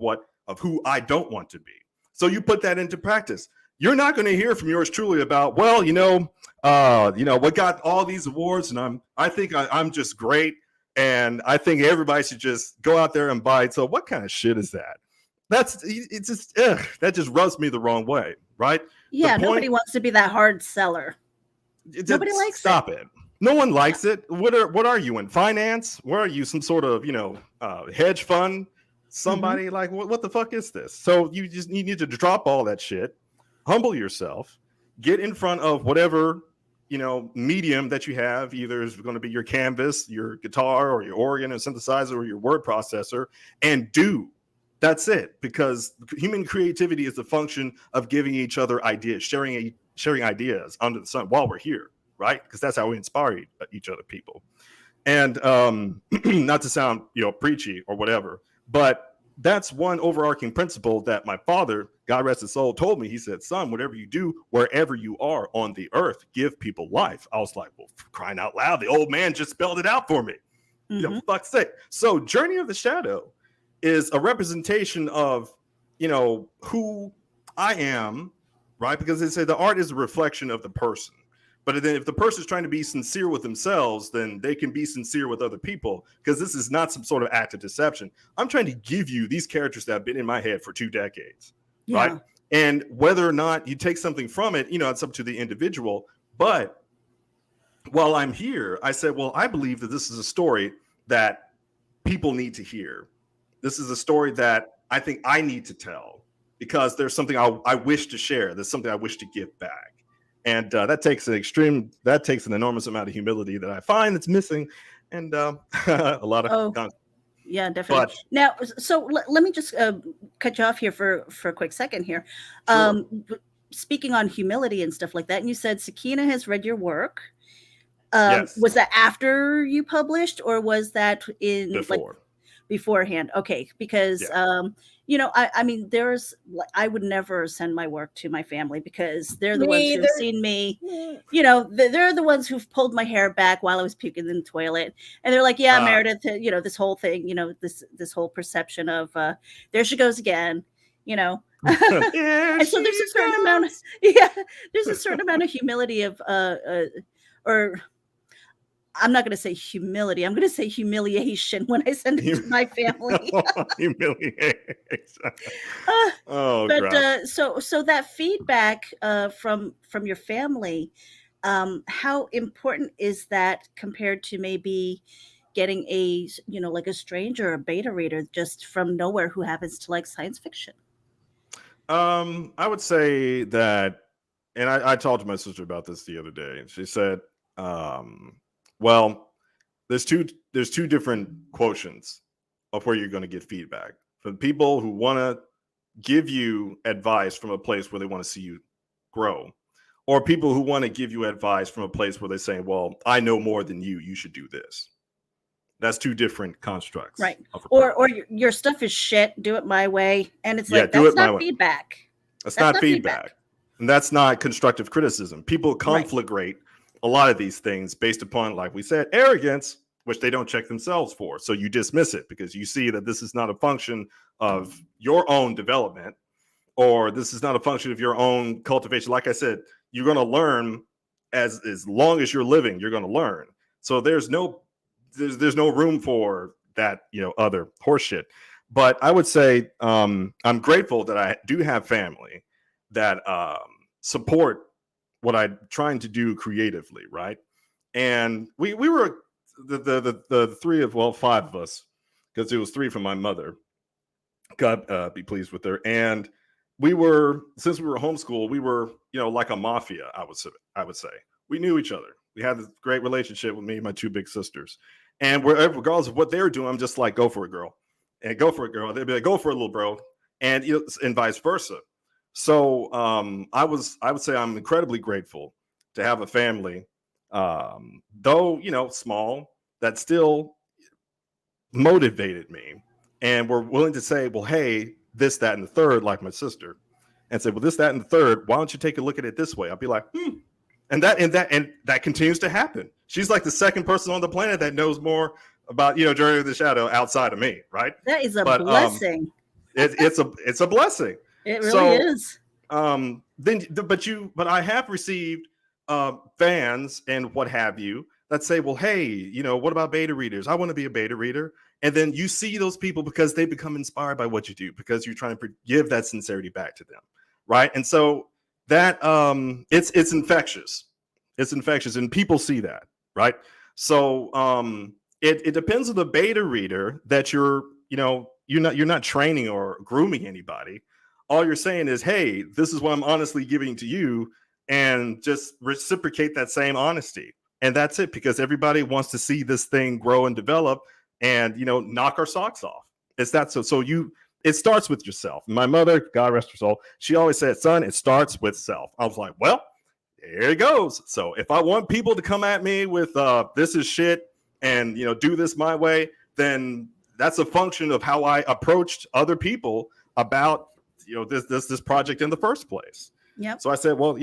who I don't want to be. So you put that into practice. You're not going to hear from yours truly about, well, what got all these awards, and I think I'm just great. And I think everybody should just go out there and buy it. So what kind of shit is that? That just rubs me the wrong way, right? Yeah, nobody wants to be that hard seller. Nobody likes it. Stop it. No one likes it. What are you in finance? Where are you? Some sort of hedge fund? Somebody like what the fuck is this? So you need to drop all that shit, humble yourself, get in front of whatever medium that you have. Either is going to be your canvas, your guitar, or your organ and synthesizer, or your word processor, and do. That's it. Because human creativity is a function of giving each other ideas, sharing ideas under the sun while we're here, right? Because that's how we inspire each other, people. And not to sound preachy or whatever, but that's one overarching principle that my father, God rest his soul, told me. He said, son, whatever you do, wherever you are on the earth, give people life. I was like, well, crying out loud, the old man just spelled it out for me. Fuck's sake. So Journey of the Shadow is a representation of, who I am, right? Because they say the art is a reflection of the person. But then if the person is trying to be sincere with themselves, then they can be sincere with other people, because this is not some sort of act of deception. I'm trying to give you these characters that have been in my head for 2 decades, right? And whether or not you take something from it, it's up to the individual. But while I'm here, I said, well, I believe that this is a story that people need to hear. This is a story that I think I need to tell, because there's something I wish to share. There's something I wish to give back. And that takes an enormous amount of humility that I find that's missing, and a lot of yeah, definitely. But, now, so let me just cut you off here for a quick second here. Sure. Speaking on humility and stuff like that, and you said Sakina has read your work. Yes. Was that after you published, or was that beforehand? Okay, because I mean, I would never send my work to my family, because they're the ones who've seen me. They're the ones who've pulled my hair back while I was puking in the toilet, and they're like, "Yeah, Meredith, this whole thing, this whole perception of there she goes again." And so there's a certain amount of humility of or I'm not going to say humility. I'm going to say humiliation when I send it to my family. Humiliation. So that feedback from your family, how important is that compared to maybe getting a a stranger, a beta reader just from nowhere who happens to like science fiction? I would say that, and I talked to my sister about this the other day, and she said, well, there's two different quotients of where you're going to get feedback. For the people who want to give you advice from a place where they want to see you grow, or people who want to give you advice from a place where they say, well, I know more than you, you should do this. That's 2 different constructs. Right. Or your stuff is shit, do it my way. And it's like, that's not feedback. That's not feedback. And that's not constructive criticism. People conflagrate a lot of these things based upon, like we said, arrogance which they don't check themselves for. So you dismiss it because you see that this is not a function of your own development, or this is not a function of your own cultivation. Like I said, you're going to learn as long as you're living, you're going to learn. So there's no room for that, other horseshit. But I would say I'm grateful that I do have family that support what I'm trying to do creatively, right? And we were the five of us, because it was three from my mother. God be pleased with her. And since we were homeschooled, we were, like a mafia, I would say. We knew each other. We had this great relationship with me and my two big sisters. And regardless of what they were doing, I'm just like, go for it, girl. And go for it, girl. They'd be like, go for it, little bro. And and vice versa. So I would say I'm incredibly grateful to have a family, though, small, that still motivated me and were willing to say, well, hey, this, that, and the third, like my sister, and say, well, this, that, and the third, why don't you take a look at it this way? I'll be like, And that continues to happen. She's like the second person on the planet that knows more about, Journey of the Shadow outside of me, right? That is a blessing. It's a blessing. It really is. But I have received fans and what have you that say, well, hey, what about beta readers? I want to be a beta reader. And then you see those people because they become inspired by what you do, because you're trying to give that sincerity back to them, right? And so that it's infectious. It's infectious, and people see that, right? So it depends on the beta reader that you're not training or grooming anybody. All you're saying is, hey, this is what I'm honestly giving to you, and just reciprocate that same honesty. And that's it, because everybody wants to see this thing grow and develop and, knock our socks off. It's that. It starts with yourself. My mother, God rest her soul, she always said, son, it starts with self. I was like, well, there it goes. So if I want people to come at me with this is shit and, do this my way, then that's a function of how I approached other people about, this project in the first place. Yep. So I said, well,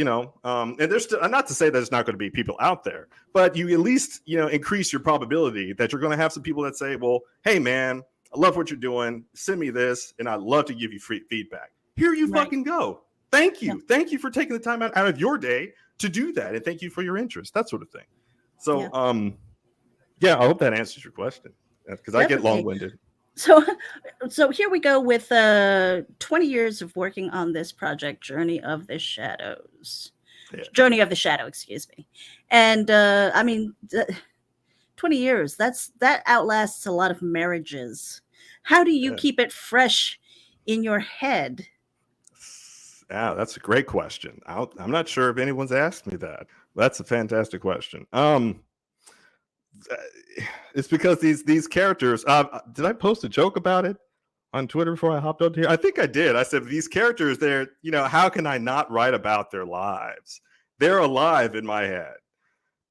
and there's still, not to say that there's not going to be people out there, but you at least, increase your probability that you're going to have some people that say, well, hey, man, I love what you're doing. Send me this, and I'd love to give you free feedback. Here you fucking go. Thank you. Yeah. Thank you for taking the time out of your day to do that, and thank you for your interest, that sort of thing. So, I hope that answers your question, because I get long-winded. So here we go with 20 years of working on this project, Journey of the Shadows. Yeah. Journey of the Shadow, excuse me. And 20 years, that outlasts a lot of marriages. How do you keep it fresh in your head? Yeah, that's a great question. I'm not sure if anyone's asked me that. That's a fantastic question. It's because these characters, did I post a joke about it on Twitter before I hopped up here? I think I did. I said, these characters, they're, how can I not write about their lives? They're alive in my head.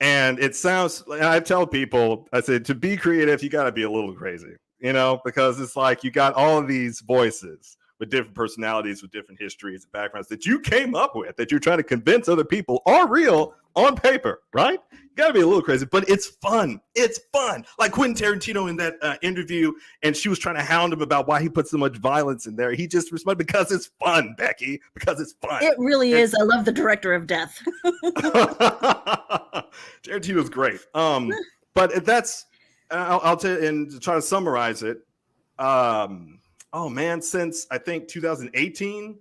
And it sounds, I tell people, I said, to be creative, you got to be a little crazy, because it's like you got all of these voices with different personalities, with different histories and backgrounds that you came up with, that you're trying to convince other people are real on paper, right? You got to be a little crazy, but it's fun. It's fun. Like Quentin Tarantino in that interview, and she was trying to hound him about why he put so much violence in there. He just responded, because it's fun, Becky, because it's fun. It really is. I love the director of Death. Tarantino's great. But that's, I'll tell you, and to try to summarize it, since I think 2018,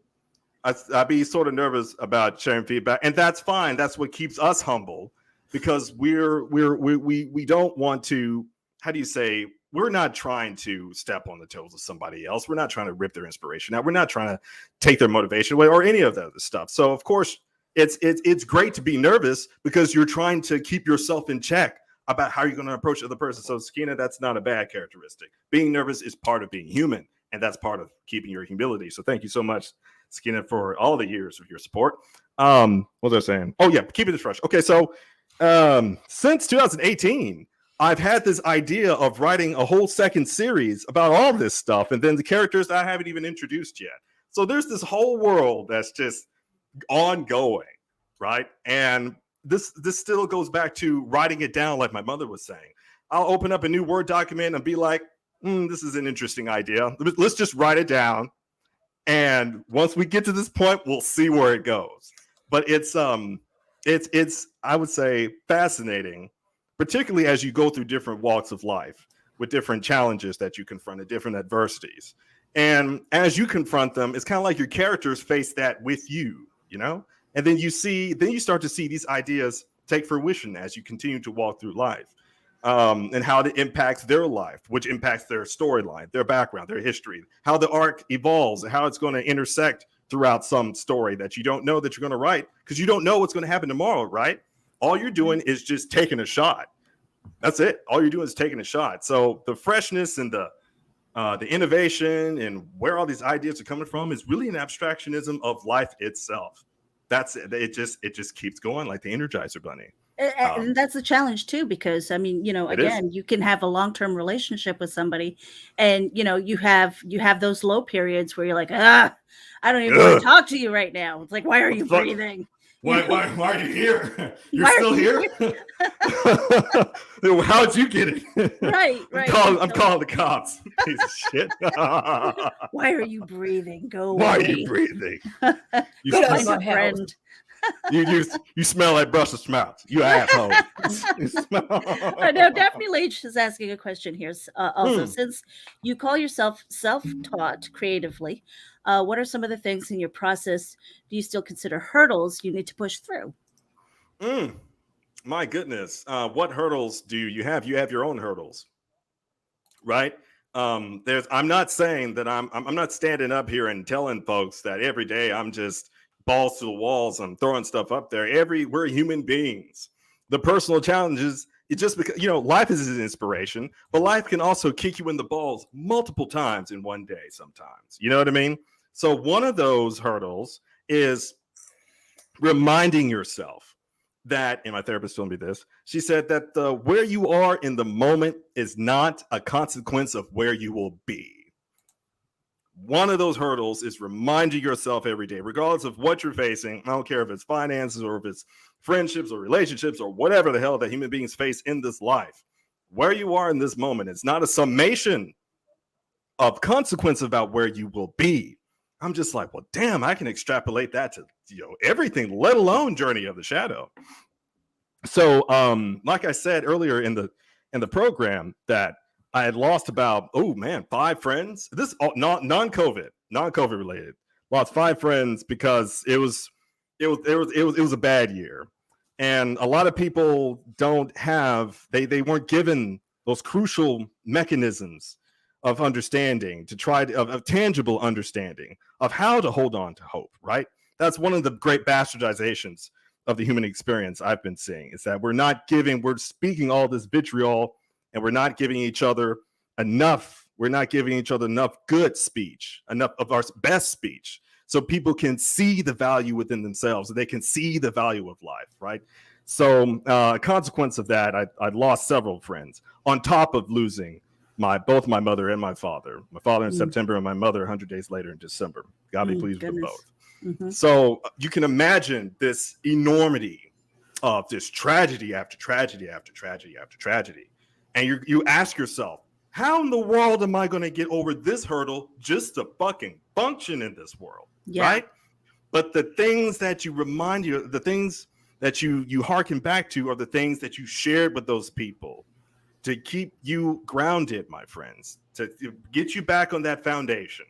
I'd be sort of nervous about sharing feedback, and that's fine. That's what keeps us humble, because we don't want to, how do you say, we're not trying to step on the toes of somebody else. We're not trying to rip their inspiration out. We're not trying to take their motivation away or any of that other stuff. So of course it's great to be nervous, because you're trying to keep yourself in check about how you're going to approach the other person. So Sakina, that's not a bad characteristic. Being nervous is part of being human, and that's part of keeping your humility. So thank you so much, Sakina, for all the years of your support. What was I saying? Oh yeah, keeping it fresh. Okay, so since 2018, I've had this idea of writing a whole second series about all this stuff, and then the characters that I haven't even introduced yet. So there's this whole world that's just ongoing, right? And this still goes back to writing it down, like my mother was saying. I'll open up a new Word document and be like, this is an interesting idea. Let's just write it down. And once we get to this point, we'll see where it goes. But it's I would say fascinating, particularly as you go through different walks of life with different challenges that you confront and different adversities. And as you confront them, it's kind of like your characters face that with you, and then you start to see these ideas take fruition as you continue to walk through life, and how it impacts their life, which impacts their storyline, their background, their history, how the arc evolves, and how it's going to intersect throughout some story that you don't know that you're going to write, because you don't know what's going to happen tomorrow, right? All you're doing is just taking a shot. That's it. All you're doing is taking a shot. So the freshness and the innovation and where all these ideas are coming from is really an abstractionism of life itself. That's it. It just keeps going like the Energizer Bunny. And that's the challenge too, because I mean, again, you can have a long-term relationship with somebody, and you have those low periods where you're like, I don't even want to talk to you right now. It's like, why are you breathing? Why are you here? You're still here? How'd you get it? Right. I'm calling the cops. Piece of shit. Why are you breathing? Go away. Why are you breathing? You Go smell, find a friend. you smell like Brussels sprouts. You asshole. Now, Daphne Leitch is asking a question here. Also, since you call yourself self-taught creatively, what are some of the things in your process do you still consider hurdles you need to push through? My goodness. What hurdles do you have? You have your own hurdles, right? I'm not saying that I'm not standing up here and telling folks that every day I'm just balls to the walls. I'm throwing stuff up there. We're human beings. The personal challenges, it's just because, life is an inspiration, but life can also kick you in the balls multiple times in one day sometimes. You know what I mean? So one of those hurdles is reminding yourself that, and my therapist told me this, she said that where you are in the moment is not a consequence of where you will be. One of those hurdles is reminding yourself every day, regardless of what you're facing. I don't care if it's finances or if it's friendships or relationships or whatever the hell that human beings face in this life. Where you are in this moment, it's not a summation of consequence about where you will be. I'm just like, well, damn, I can extrapolate that to everything, let alone Journey of the Shadow. So, like I said earlier in the program, that I had lost about 5 friends. This non-COVID related. Lost 5 friends because it was a bad year, and a lot of people they weren't given those crucial mechanisms of understanding of tangible understanding of how to hold on to hope. Right. That's one of the great bastardizations of the human experience I've been seeing, is that we're speaking all this vitriol, and we're not giving each other enough. We're not giving each other enough good speech, enough of our best speech, so people can see the value within themselves, so they can see the value of life, right? So a consequence of that, I lost several friends, on top of losing both my mother and my father. My father in September and my mother 100 days later in December. God be pleased with them both. Mm-hmm. So you can imagine this enormity of this tragedy after tragedy after tragedy after tragedy. And you ask yourself, how in the world am I going to get over this hurdle just to fucking function in this world? Yeah. Right? But the things that the things that you hearken back to are the things that you shared with those people to keep you grounded, my friends, to get you back on that foundation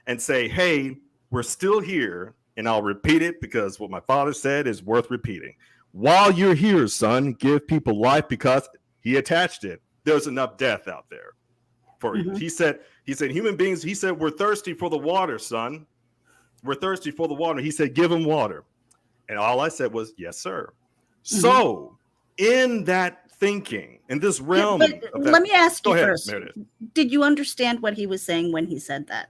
and say, hey, we're still here. And I'll repeat it because what my father said is worth repeating. While you're here, son, give people life, because he attached it. There's enough death out there for you. He said, human beings, he said, we're thirsty for the water, son. We're thirsty for the water. He said, give them water. And all I said was, yes, sir. So in that thinking, in this realm. Let me ask you first. Did you understand what he was saying when he said that?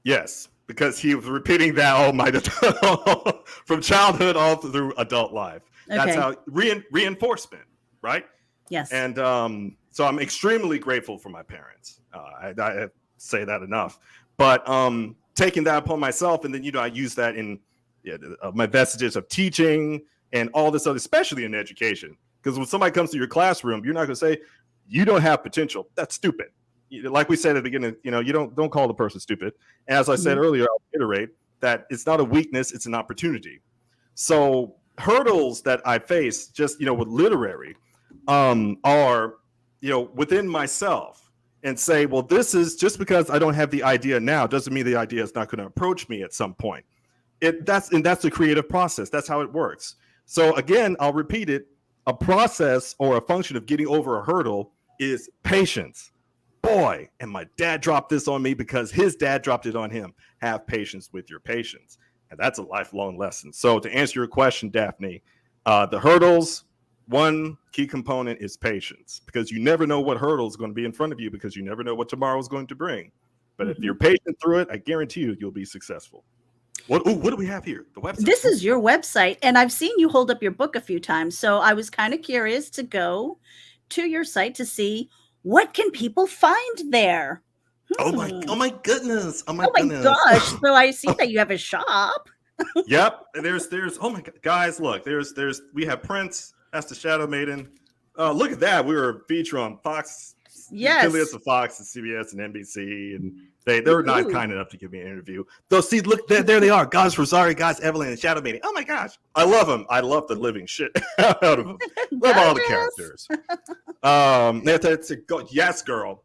Yes, because he was repeating that from childhood all through adult life. Okay. That's how reinforcement, right? Yes. And so I'm extremely grateful for my parents. I say that enough. But taking that upon myself, and then I use that in my vestiges of teaching and all this other, especially in education. Because when somebody comes to your classroom, you're not going to say, you don't have potential, that's stupid. Like we said at the beginning, you don't call the person stupid. And as I said earlier, I'll reiterate that it's not a weakness, it's an opportunity. So hurdles that I face just, with literary are, within myself, and say, well, this is just because I don't have the idea now doesn't mean the idea is not going to approach me at some point. That's the creative process. That's how it works. So again, I'll repeat it. A process or a function of getting over a hurdle is patience. Boy, and my dad dropped this on me because his dad dropped it on him. Have patience with your patience. And that's a lifelong lesson. So to answer your question, Daphne, the hurdles, one key component is patience, because you never know what hurdle is going to be in front of you, because you never know what tomorrow is going to bring. But if you're patient through it, I guarantee you'll be successful. What do we have here? The website. This is your website, and I've seen you hold up your book a few times, so I was kind of curious to go to your site to see what can people find there. Oh my goodness! Oh my gosh! So I see that you have a shop. Yep. There's oh my god, guys, look, we have prints. That's the Shadow Maiden. Look at that. We were featured on Fox. Yes. Affiliates of Fox and CBS and NBC, and they were not kind enough to give me an interview. Though, see, look, there they are. Guys Rosario, guys Evelyn, and Shadow Maiden. Oh my gosh, I love them. I love the living shit out of them. Love all the characters. Yes, girl.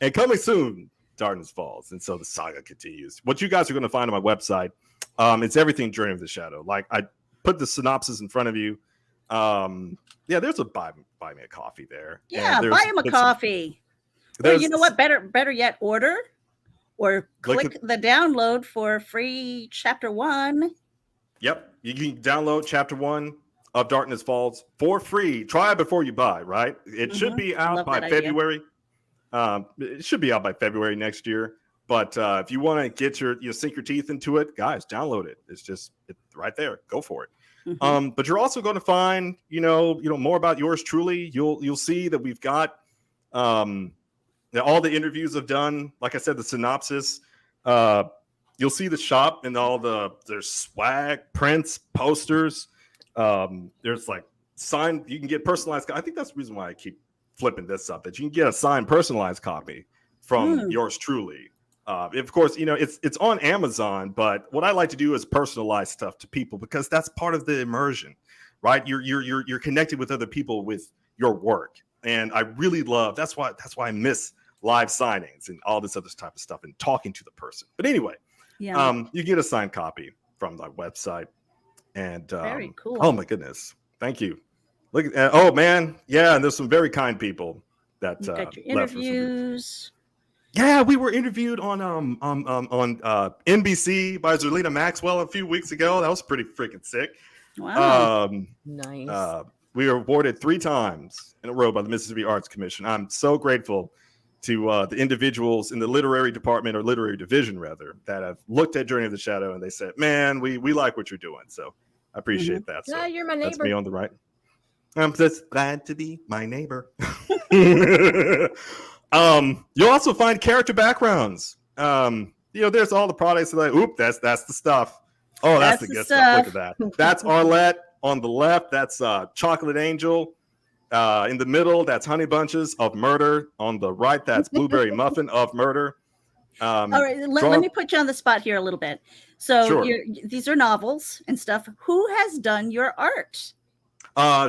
And coming soon, Darkness Falls, and so the saga continues. What you guys are going to find on my website, it's everything Journey of the Shadow. Like, I put the synopsis in front of you. There's a buy me a coffee there. Yeah, buy him a coffee. Or you know what? Better yet, order or click the download for free chapter 1. Yep, you can download chapter 1 of Darkness Falls for free. Try it before you buy. Right? It should be out by February. It should be out by February next year. But if you want to get sink your teeth into it, guys, download it. It's right there. Go for it. But you're also going to find, more about yours truly. You'll see that we've got all the interviews I've done. Like I said, the synopsis. You'll see the shop and there's swag, prints, posters. There's like signed. You can get personalized. I think that's the reason why I keep flipping this up. That you can get a signed, personalized copy from yours truly. Of course, it's on Amazon, but what I like to do is personalize stuff to people, because that's part of the immersion, right? You're connected with other people with your work, and I really love. That's why I miss live signings and all this other type of stuff and talking to the person. But anyway, you get a signed copy from the website, and very cool. Oh my goodness, thank you. Look at oh man, yeah, and there's some very kind people that you got your interviews. Yeah, we were interviewed on NBC by Zerlina Maxwell a few weeks ago. That was pretty freaking sick. Wow. Nice. We were awarded 3 times in a row by the Mississippi Arts Commission. I'm so grateful to the individuals in the literary department, or literary division rather, that have looked at Journey of the Shadow and they said, "Man, we like what you're doing." So I appreciate that. So you're my neighbor. That's me on the right. I'm just glad to be my neighbor. You'll also find character backgrounds. There's all the products that that's the stuff. Oh, that's the good stuff. Look at that. That's Arlette on the left. That's Chocolate Angel. In the middle, that's Honey Bunches of Murder. On the right, that's Blueberry Muffin of Murder. All right, let me put you on the spot here a little bit. So Sure. These are novels and stuff. Who has done your art?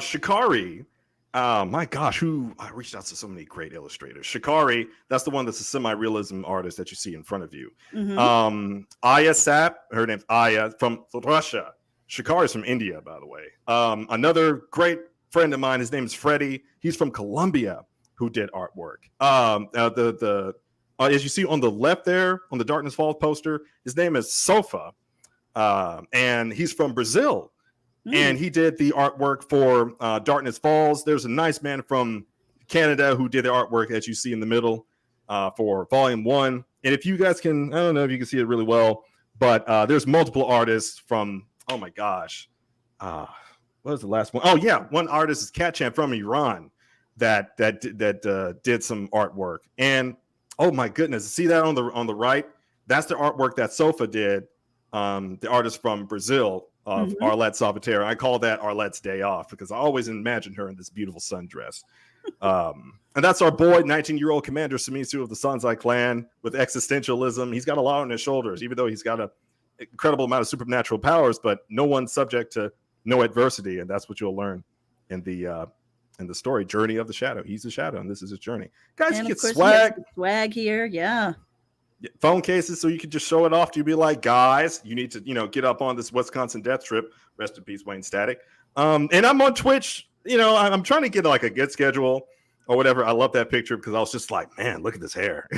Shikari. My gosh, I reached out to so many great illustrators. Shikari, that's the one that's a semi-realism artist that you see in front of you. Aya Sap, her name's Aya, from Russia. Shikari's from India, by the way. Another great friend of mine, his name is Freddie. He's from Colombia, who did artwork. As you see on the left there, on the Darkness Falls poster, his name is Sofa, and he's from Brazil. And he did the artwork for Darkness Falls. There's a nice man from Canada who did the artwork, as you see in the middle, for Volume 1. And if you guys can, I don't know if you can see it really well, but there's multiple artists from, oh my gosh. What was the last one? Oh, yeah. One artist is Katchan from Iran that did some artwork. And, oh my goodness, see that on the right? That's the artwork that Sofa did, the artist from Brazil. of Arlette Salvatierra. I call that Arlette's day off because I always imagine her in this beautiful sundress. And that's our boy, 19-year-old Commander Tsumisu of the Sonzai clan with existentialism. He's got a lot on his shoulders, even though he's got an incredible amount of supernatural powers, but no one's subject to no adversity. And that's what you'll learn in the story, Journey of the Shadow. He's the Shadow, and this is his journey. Guys, And you of get course, swag. Swag here, yeah. Phone cases so you can just show it off. You'd be like, guys, you need to, get up on this Wisconsin death trip. Rest in peace, Wayne Static. And I'm on Twitch. I'm trying to get like a good schedule or whatever. I love that picture because I was just like, man, look at this hair.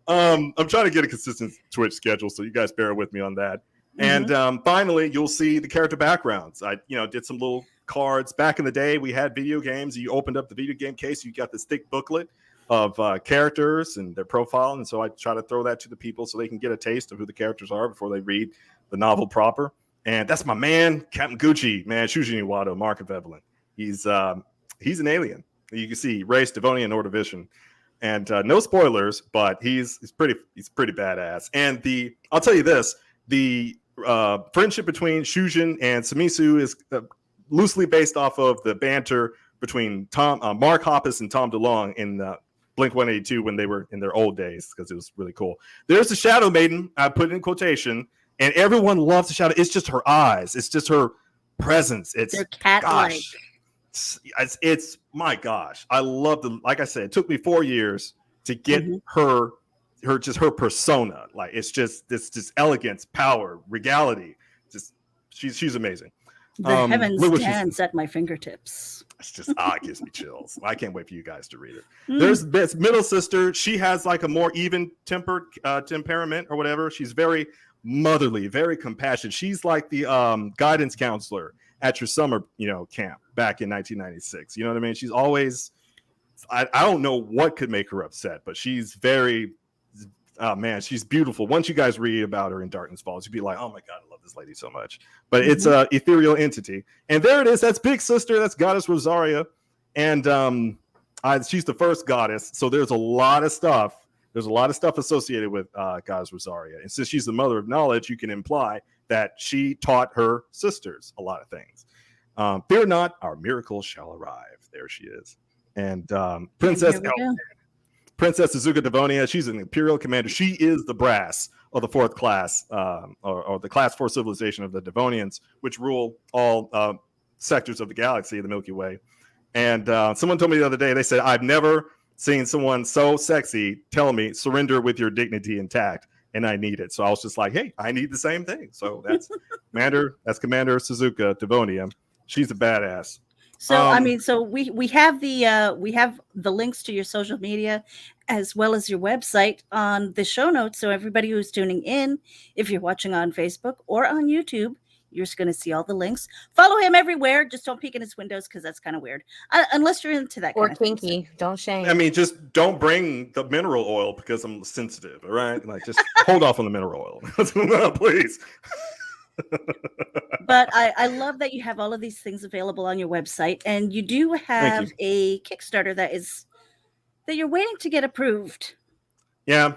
I'm trying to get a consistent Twitch schedule, so you guys bear with me on that. And finally, you'll see the character backgrounds. I, did some little cards. Back in the day, we had video games. You opened up the video game case, you got this thick booklet of characters and their profile. And so I try to throw that to the people so they can get a taste of who the characters are before they read the novel proper. And that's my man, Captain Gucci, man, Shujin Iwado, Mark of Evelyn. He's an alien. You can see race, Devonian, Ordovician. And no spoilers, but he's pretty badass. And I'll tell you this, the friendship between Shujin and Tsumisu is loosely based off of the banter between Mark Hoppus and Tom DeLonge in Blink 182 when they were in their old days, because it was really cool. There's the Shadow Maiden. I put it in quotation, and everyone loves the Shadow. It's just her eyes. It's just her presence. They're cat-like. It's my gosh. I love like I said, it took me 4 years to get her persona. Like it's just this elegance, power, regality. Just she's amazing. The heavens dance at my fingertips. It's just it gives me chills. I can't wait for you guys to read it. There's this middle sister. She has like a more even tempered temperament or whatever. She's very motherly, very compassionate. She's like the guidance counselor at your summer camp back in 1996. You know what I mean? She's always I don't know what could make her upset, but she's very she's beautiful. Once you guys read about her in Darkness Falls, you'd be like, oh my god, I love this lady so much. But it's a ethereal entity, and there it is. That's Big Sister. That's Goddess Rosaria, and she's the first goddess. So there's a lot of stuff. There's a lot of stuff associated with Goddess Rosaria, and since she's the mother of knowledge, you can imply that she taught her sisters a lot of things. Fear not, our miracle shall arrive. There she is, and Princess Suzuka Devonia, she's an Imperial commander. She is the brass of the fourth class, or the class 4 civilization of the Devonians, which rule all sectors of the galaxy, the Milky Way. And someone told me the other day, they said, I've never seen someone so sexy tell me, surrender with your dignity intact, and I need it. So I was just like, hey, I need the same thing. So that's Commander Suzuka Devonia. She's a badass. So so we have the links to your social media as well as your website on the show notes. So everybody who's tuning in, if you're watching on Facebook or on YouTube, you're just going to see all the links. Follow him everywhere. Just don't peek in his windows because that's kind of weird. Unless you're into that or kind of kinky. Thing. Don't shame. I mean, just don't bring the mineral oil because I'm sensitive. All right, like just hold off on the mineral oil, please. But I love that you have all of these things available on your website, and you do have a Kickstarter that you're waiting to get approved. Yeah,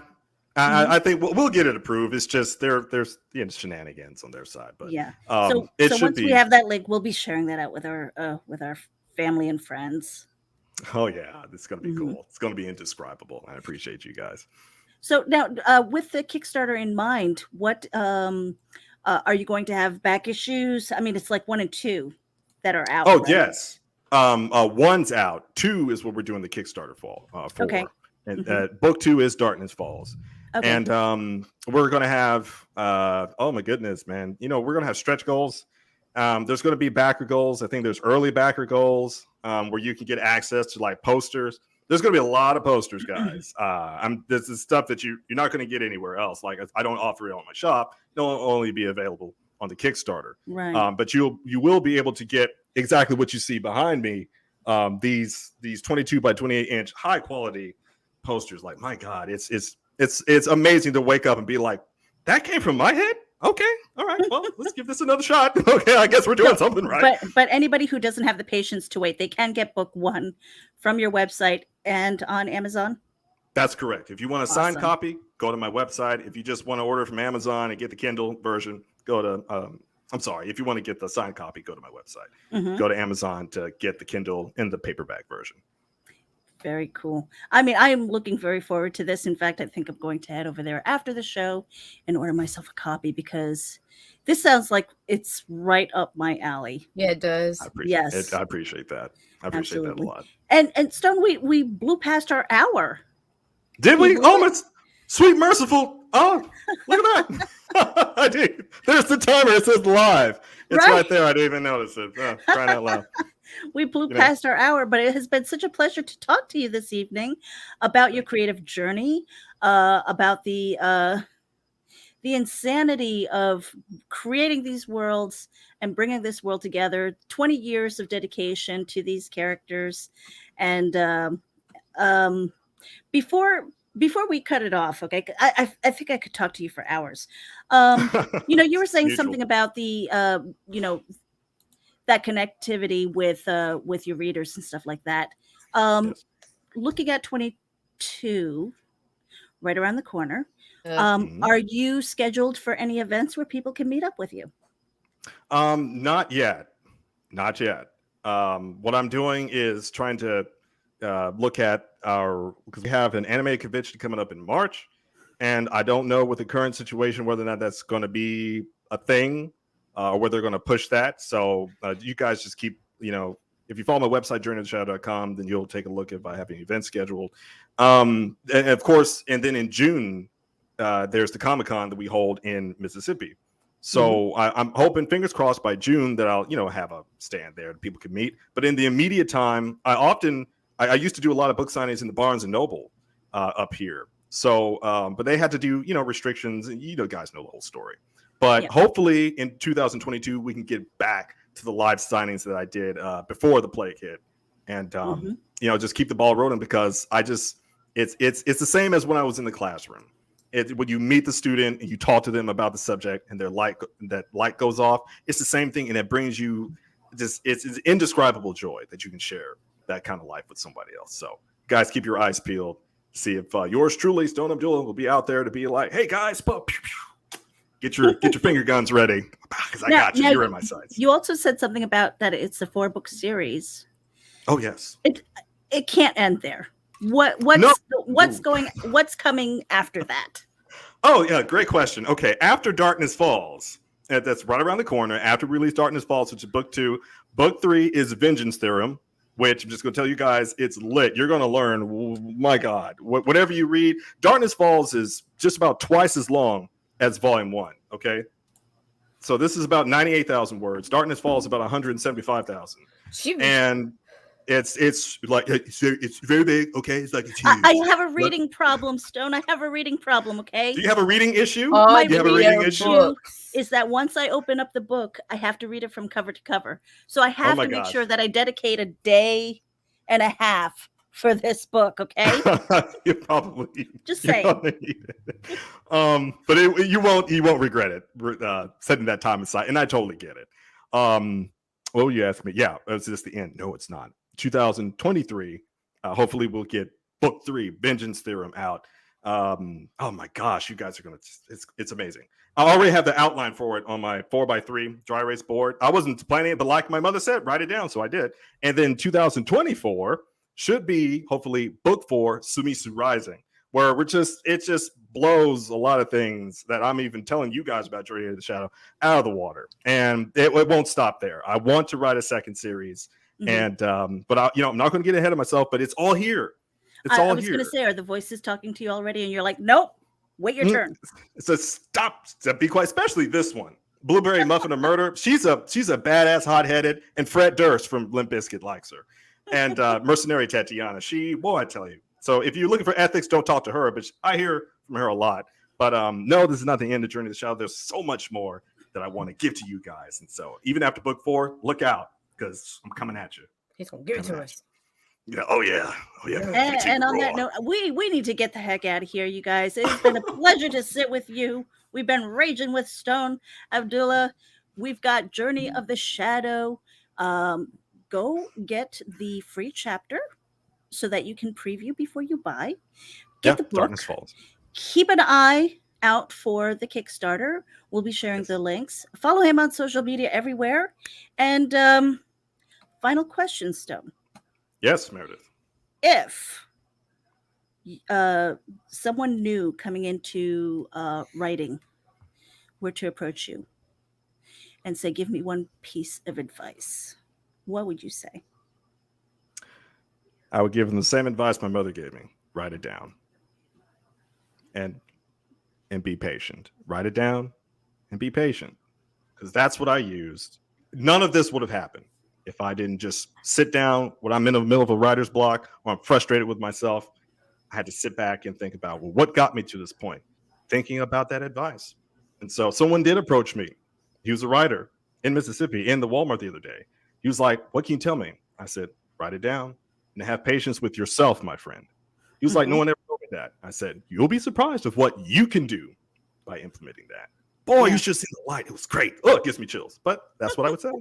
I think we'll get it approved. It's just there's shenanigans on their side, but so once we have that link, we'll be sharing that out with our family and friends. Oh yeah, it's gonna be cool. It's gonna be indescribable. I appreciate you guys. So now, with the Kickstarter in mind, what are you going to have back issues? I mean, it's like 1 and 2 that are out. Oh, right? yes. 1's out. 2 is what we're doing the Kickstarter for. Okay. And book 2 is Darkness Falls. Okay. And we're going to have, oh my goodness, man. We're going to have stretch goals. There's going to be backer goals. I think there's early backer goals where you can get access to like posters. There's going to be a lot of posters, guys. This is stuff that you're not going to get anywhere else. Like I don't offer it on my shop. It'll only be available on the Kickstarter. Right. But you will be able to get exactly what you see behind me. These 22 by 28 inch high quality posters. Like my God, it's amazing to wake up and be like, that came from my head. Okay, all right. Well, let's give this another shot. Okay, I guess we're doing something right. But anybody who doesn't have the patience to wait, they can get book 1 from your website and on Amazon. That's correct. If you want a signed Awesome. copy, go to my website. If you just want to order from Amazon and get the Kindle version, go to I'm sorry. If you want to get the signed copy, go to my website. Mhm. Go to Amazon to get the Kindle and the paperback version. Very cool. I mean, I am looking very forward to this. In fact, I think I'm going to head over there after the show and order myself a copy because this sounds like it's right up my alley. Yeah, it does. I appreciate Yes. I appreciate that. I appreciate that a Absolutely. lot. And Stone, we blew past our hour. Did we? blew Oh, it. my sweet merciful. Oh, look at that. I did. There's the timer. It says live. It's right there. I didn't even notice it. Oh, crying out loud. We blew You know. past our hour, but it has been such a pleasure to talk to you this evening about your creative journey, about the insanity of creating these worlds and bringing this world together. 20 years of dedication to these characters, and before we cut it off, okay, I think I could talk to you for hours. You were saying Usual. something about the that connectivity with your readers and stuff like that. Yes. Looking at 22 right around the corner, Mhm. are you scheduled for any events where people can meet up with you? Not yet. Not yet. What I'm doing is trying to look at because we have an anime convention coming up in March, and I don't know with the current situation whether or not that's going to be a thing or whether they're going to push that. So you guys just keep, if you follow my website, journeyoftheshadow.com, then you'll take a look if I have any events scheduled. And of course, and then in June, there's the Comic-Con that we hold in Mississippi. So I'm hoping, fingers crossed, by June that I'll, have a stand there that people can meet. But in the immediate time, I used to do a lot of book signings in the Barnes and Noble up here. So, but they had to do, restrictions, and guys know the whole story. But hopefully in 2022 we can get back to the live signings that I did before the plague hit, and just keep the ball rolling, because it's the same as when I was in the classroom. When you meet the student and you talk to them about the subject and that light goes off, it's the same thing, and it brings you it's indescribable joy that you can share that kind of life with somebody else. So guys, keep your eyes peeled. See if yours truly, Stone Abdullah, will be out there to be like, hey guys, get your finger guns ready, because I got you. You're in my sights. You also said something about that it's a 4-book series. Oh yes. It can't end there. What's coming after that? Oh yeah, great question. Okay, after Darkness Falls, that's right around the corner. After we release Darkness Falls, which is book 2, book 3 is Vengeance Theorem, which I'm just going to tell you guys, it's lit. You're going to learn, my God, whatever you read. Darkness Falls is just about twice as long as Volume 1. Okay, so this is about 98,000 words. Darkness Falls about 175,000, and it's very big. Okay, it's like it's huge. I have a reading problem, Stone. I have a reading problem. Okay. Do you have a reading issue? My Do you have a reading issue? Is that once I open up the book, I have to read it from cover to cover. So I have to make sure that I dedicate a day and a half for this book. Okay. You probably just saying. But you won't regret it. Setting that time aside, and I totally get it. Well, you asked me. Yeah, it's just the end. No, it's not. 2023. Hopefully, we'll get book 3, Vengeance Theorem, out. Oh my gosh, you guys are gonna. It's amazing. I already have the outline for it on my 4x3 dry erase board. I wasn't planning it, but like my mother said, write it down, so I did. And then 2024 should be hopefully book 4, Tsumisu Rising, where it just blows a lot of things that I'm even telling you guys about Journey of the Shadow out of the water, and it won't stop there. I want to write a second series, and but I'm not going to get ahead of myself. But it's all here. I was going to say, are the voices talking to you already? And you're like, nope, wait your turn. So stop, be quiet. Especially this one, Blueberry Muffin of Murder. She's a badass, hot-headed, and Fred Durst from Limp Bizkit likes her. And Mercenary Tatiana, I tell you. So if you're looking for ethics, don't talk to her, but I hear from her a lot. But no, this is not the end of Journey of the Shadow. There's so much more that I want to give to you guys. And so even after book 4, look out, because I'm coming at you. He's going to give it to us. Yeah. Oh yeah. And on that note, we need to get the heck out of here, you guys. It's been a pleasure to sit with you. We've been raging with Stone Abdullah. We've got Journey of the Shadow. Go get the free chapter so that you can preview before you buy. get the book. Darkness Falls. Keep an eye out for the Kickstarter. We'll be sharing the links. Follow him on social media everywhere. And final question, Stone. Yes, Meredith. If someone new coming into writing were to approach you and say, give me one piece of advice, what would you say? I would give them the same advice my mother gave me. Write it down. And be patient. Write it down and be patient. Because that's what I used. None of this would have happened if I didn't just sit down when I'm in the middle of a writer's block or I'm frustrated with myself. I had to sit back and think about, well, what got me to this point? Thinking about that advice. And so someone did approach me. He was a writer in Mississippi in the Walmart the other day. He was like, what can you tell me? I said, write it down and have patience with yourself, my friend. He was like, no one ever told me that. I said, you'll be surprised with what you can do by implementing that. Boy, you should see the light. It was great. Oh, it gives me chills. But that's what I would say.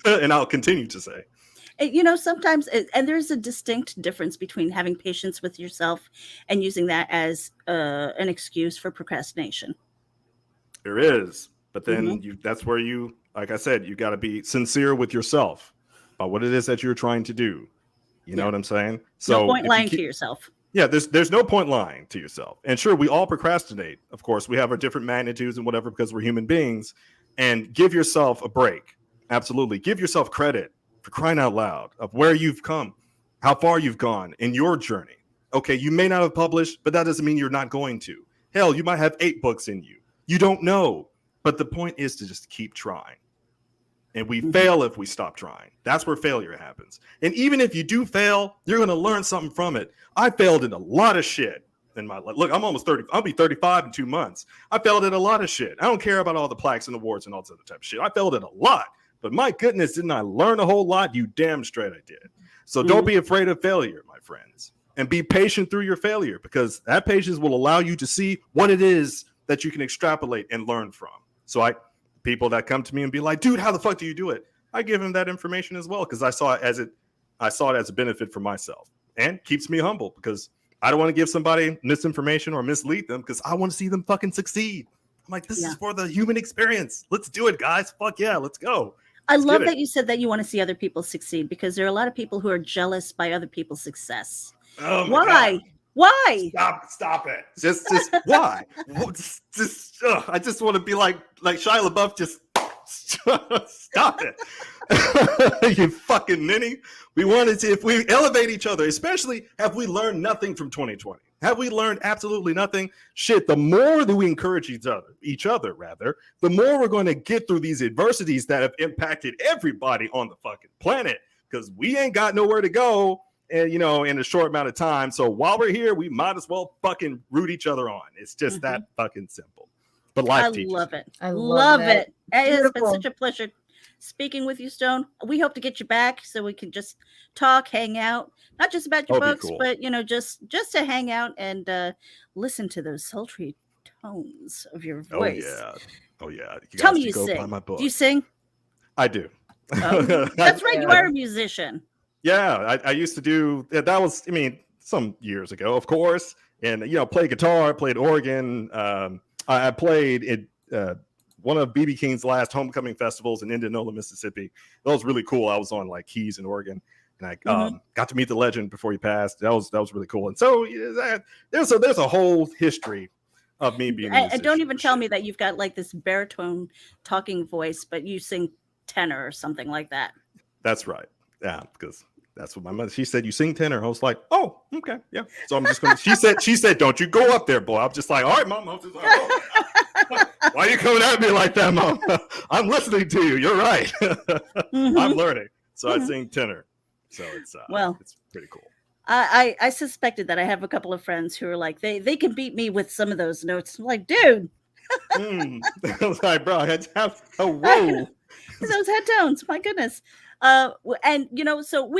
And I'll continue to say. You know, sometimes, and there's a distinct difference between having patience with yourself and using that as an excuse for procrastination. There is. But then that's where you, like I said, you got to be sincere with yourself about what it is that you're trying to do. You know what I'm saying? So no point lying to yourself. Yeah, there's no point lying to yourself. And sure, we all procrastinate. Of course, we have our different magnitudes and whatever because we're human beings. And give yourself a break. Absolutely. Give yourself credit for crying out loud of where you've come, how far you've gone in your journey. Okay, you may not have published, but that doesn't mean you're not going to. Hell, you might have 8 books in you. You don't know. But the point is to just keep trying. And we fail if we stop trying. That's where failure happens. And even if you do fail, you're going to learn something from it. I failed in a lot of shit in my life. Look, I'm almost 30. I'll be 35 in 2 months. I failed at a lot of shit. I don't care about all the plaques and awards and all this other type of shit. I failed at a lot. But my goodness, didn't I learn a whole lot? You damn straight I did. So don't be afraid of failure, my friends. And be patient through your failure because that patience will allow you to see what it is that you can extrapolate and learn from. So people that come to me and be like, dude, how the fuck do you do it? I give them that information as well because I saw it as a benefit for myself and keeps me humble because I don't want to give somebody misinformation or mislead them because I want to see them fucking succeed. I'm like, this is for the human experience. Let's do it, guys. Fuck yeah, let's go. I love that you said that you want to see other people succeed because there are a lot of people who are jealous by other people's success. Oh Why? God. Why? Stop it. Just why? I just want to be like Shia LaBeouf. Just stop it. You fucking ninny. We wanted to, if we elevate each other, especially have we learned nothing from 2020? Have we learned absolutely nothing? Shit, the more that we encourage each other, the more we're going to get through these adversities that have impacted everybody on the fucking planet because we ain't got nowhere to go. And in a short amount of time. So while we're here, we might as well fucking root each other on. It's just that fucking simple. But life teaches. Love it. I love it. It has been Beautiful. such a pleasure speaking with you, Stone. We hope to get you back so we can just talk, hang out, not just about your That'd be books, cool. but just to hang out and listen to those sultry tones of your voice. Oh yeah. Tell me you go sing. buy my book. Do you sing? I do. Oh, that's right. You are a musician. Yeah, I used to do that. Was some years ago, of course, and played guitar, played organ. I played at one of BB King's last homecoming festivals in Indianola, Mississippi. That was really cool. I was on like keys and organ, and I got to meet the legend before he passed. That was really cool. And so there's a whole history of me being. And don't even tell me that you've got like this baritone talking voice, but you sing tenor or something like that. That's right. Yeah, because that's what my mother. She said, "You sing tenor." I was like, "Oh, okay, yeah." So I'm just gonna. She said, "Don't you go up there, boy." I'm just like, "All right, Mom." I'm just like, "Oh. Why are you coming at me like that, Mom?" I'm listening to you. You're right. I'm learning. So I sing tenor. So it's pretty cool. I suspected that. I have a couple of friends who are like, they can beat me with some of those notes. I'm like, dude. I was like, bro, I had to have a whoa. Those head tones, my goodness. And so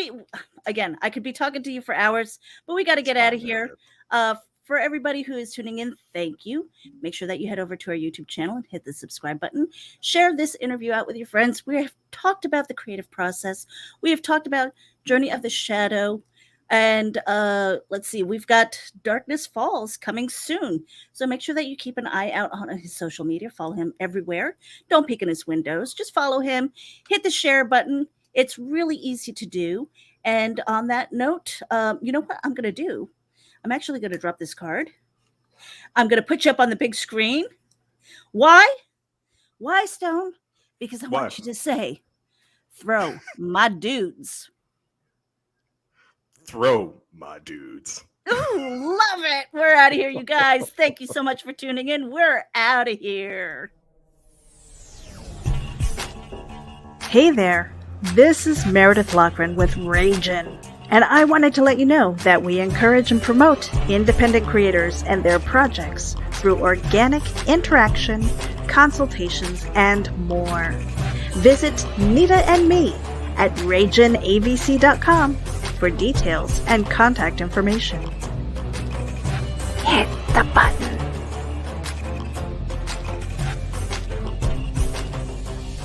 I could be talking to you for hours, but we got to get out of here. For everybody who is tuning in, thank you. Make sure that you head over to our YouTube channel and hit the subscribe button. Share this interview out with your friends. We have talked about the creative process. We have talked about Journey of the Shadow. And let's see, we've got Darkness Falls coming soon. So make sure that you keep an eye out on his social media. Follow him everywhere. Don't peek in his windows. Just follow him. Hit the share button. It's really easy to do. And on that note, you know what I'm going to do? I'm actually going to drop this card. I'm going to put you up on the big screen. Why? Why, Stone? Because I want you to say, throw my dudes. Throw my dudes. Ooh, love it. We're out of here, you guys. Thank you so much for tuning in. We're out of here. Hey there. This is Meredith Loughran with Ragin. And I wanted to let you know that we encourage and promote independent creators and their projects through organic interaction, consultations, and more. Visit Nita and me at RaginAVC.com for details and contact information.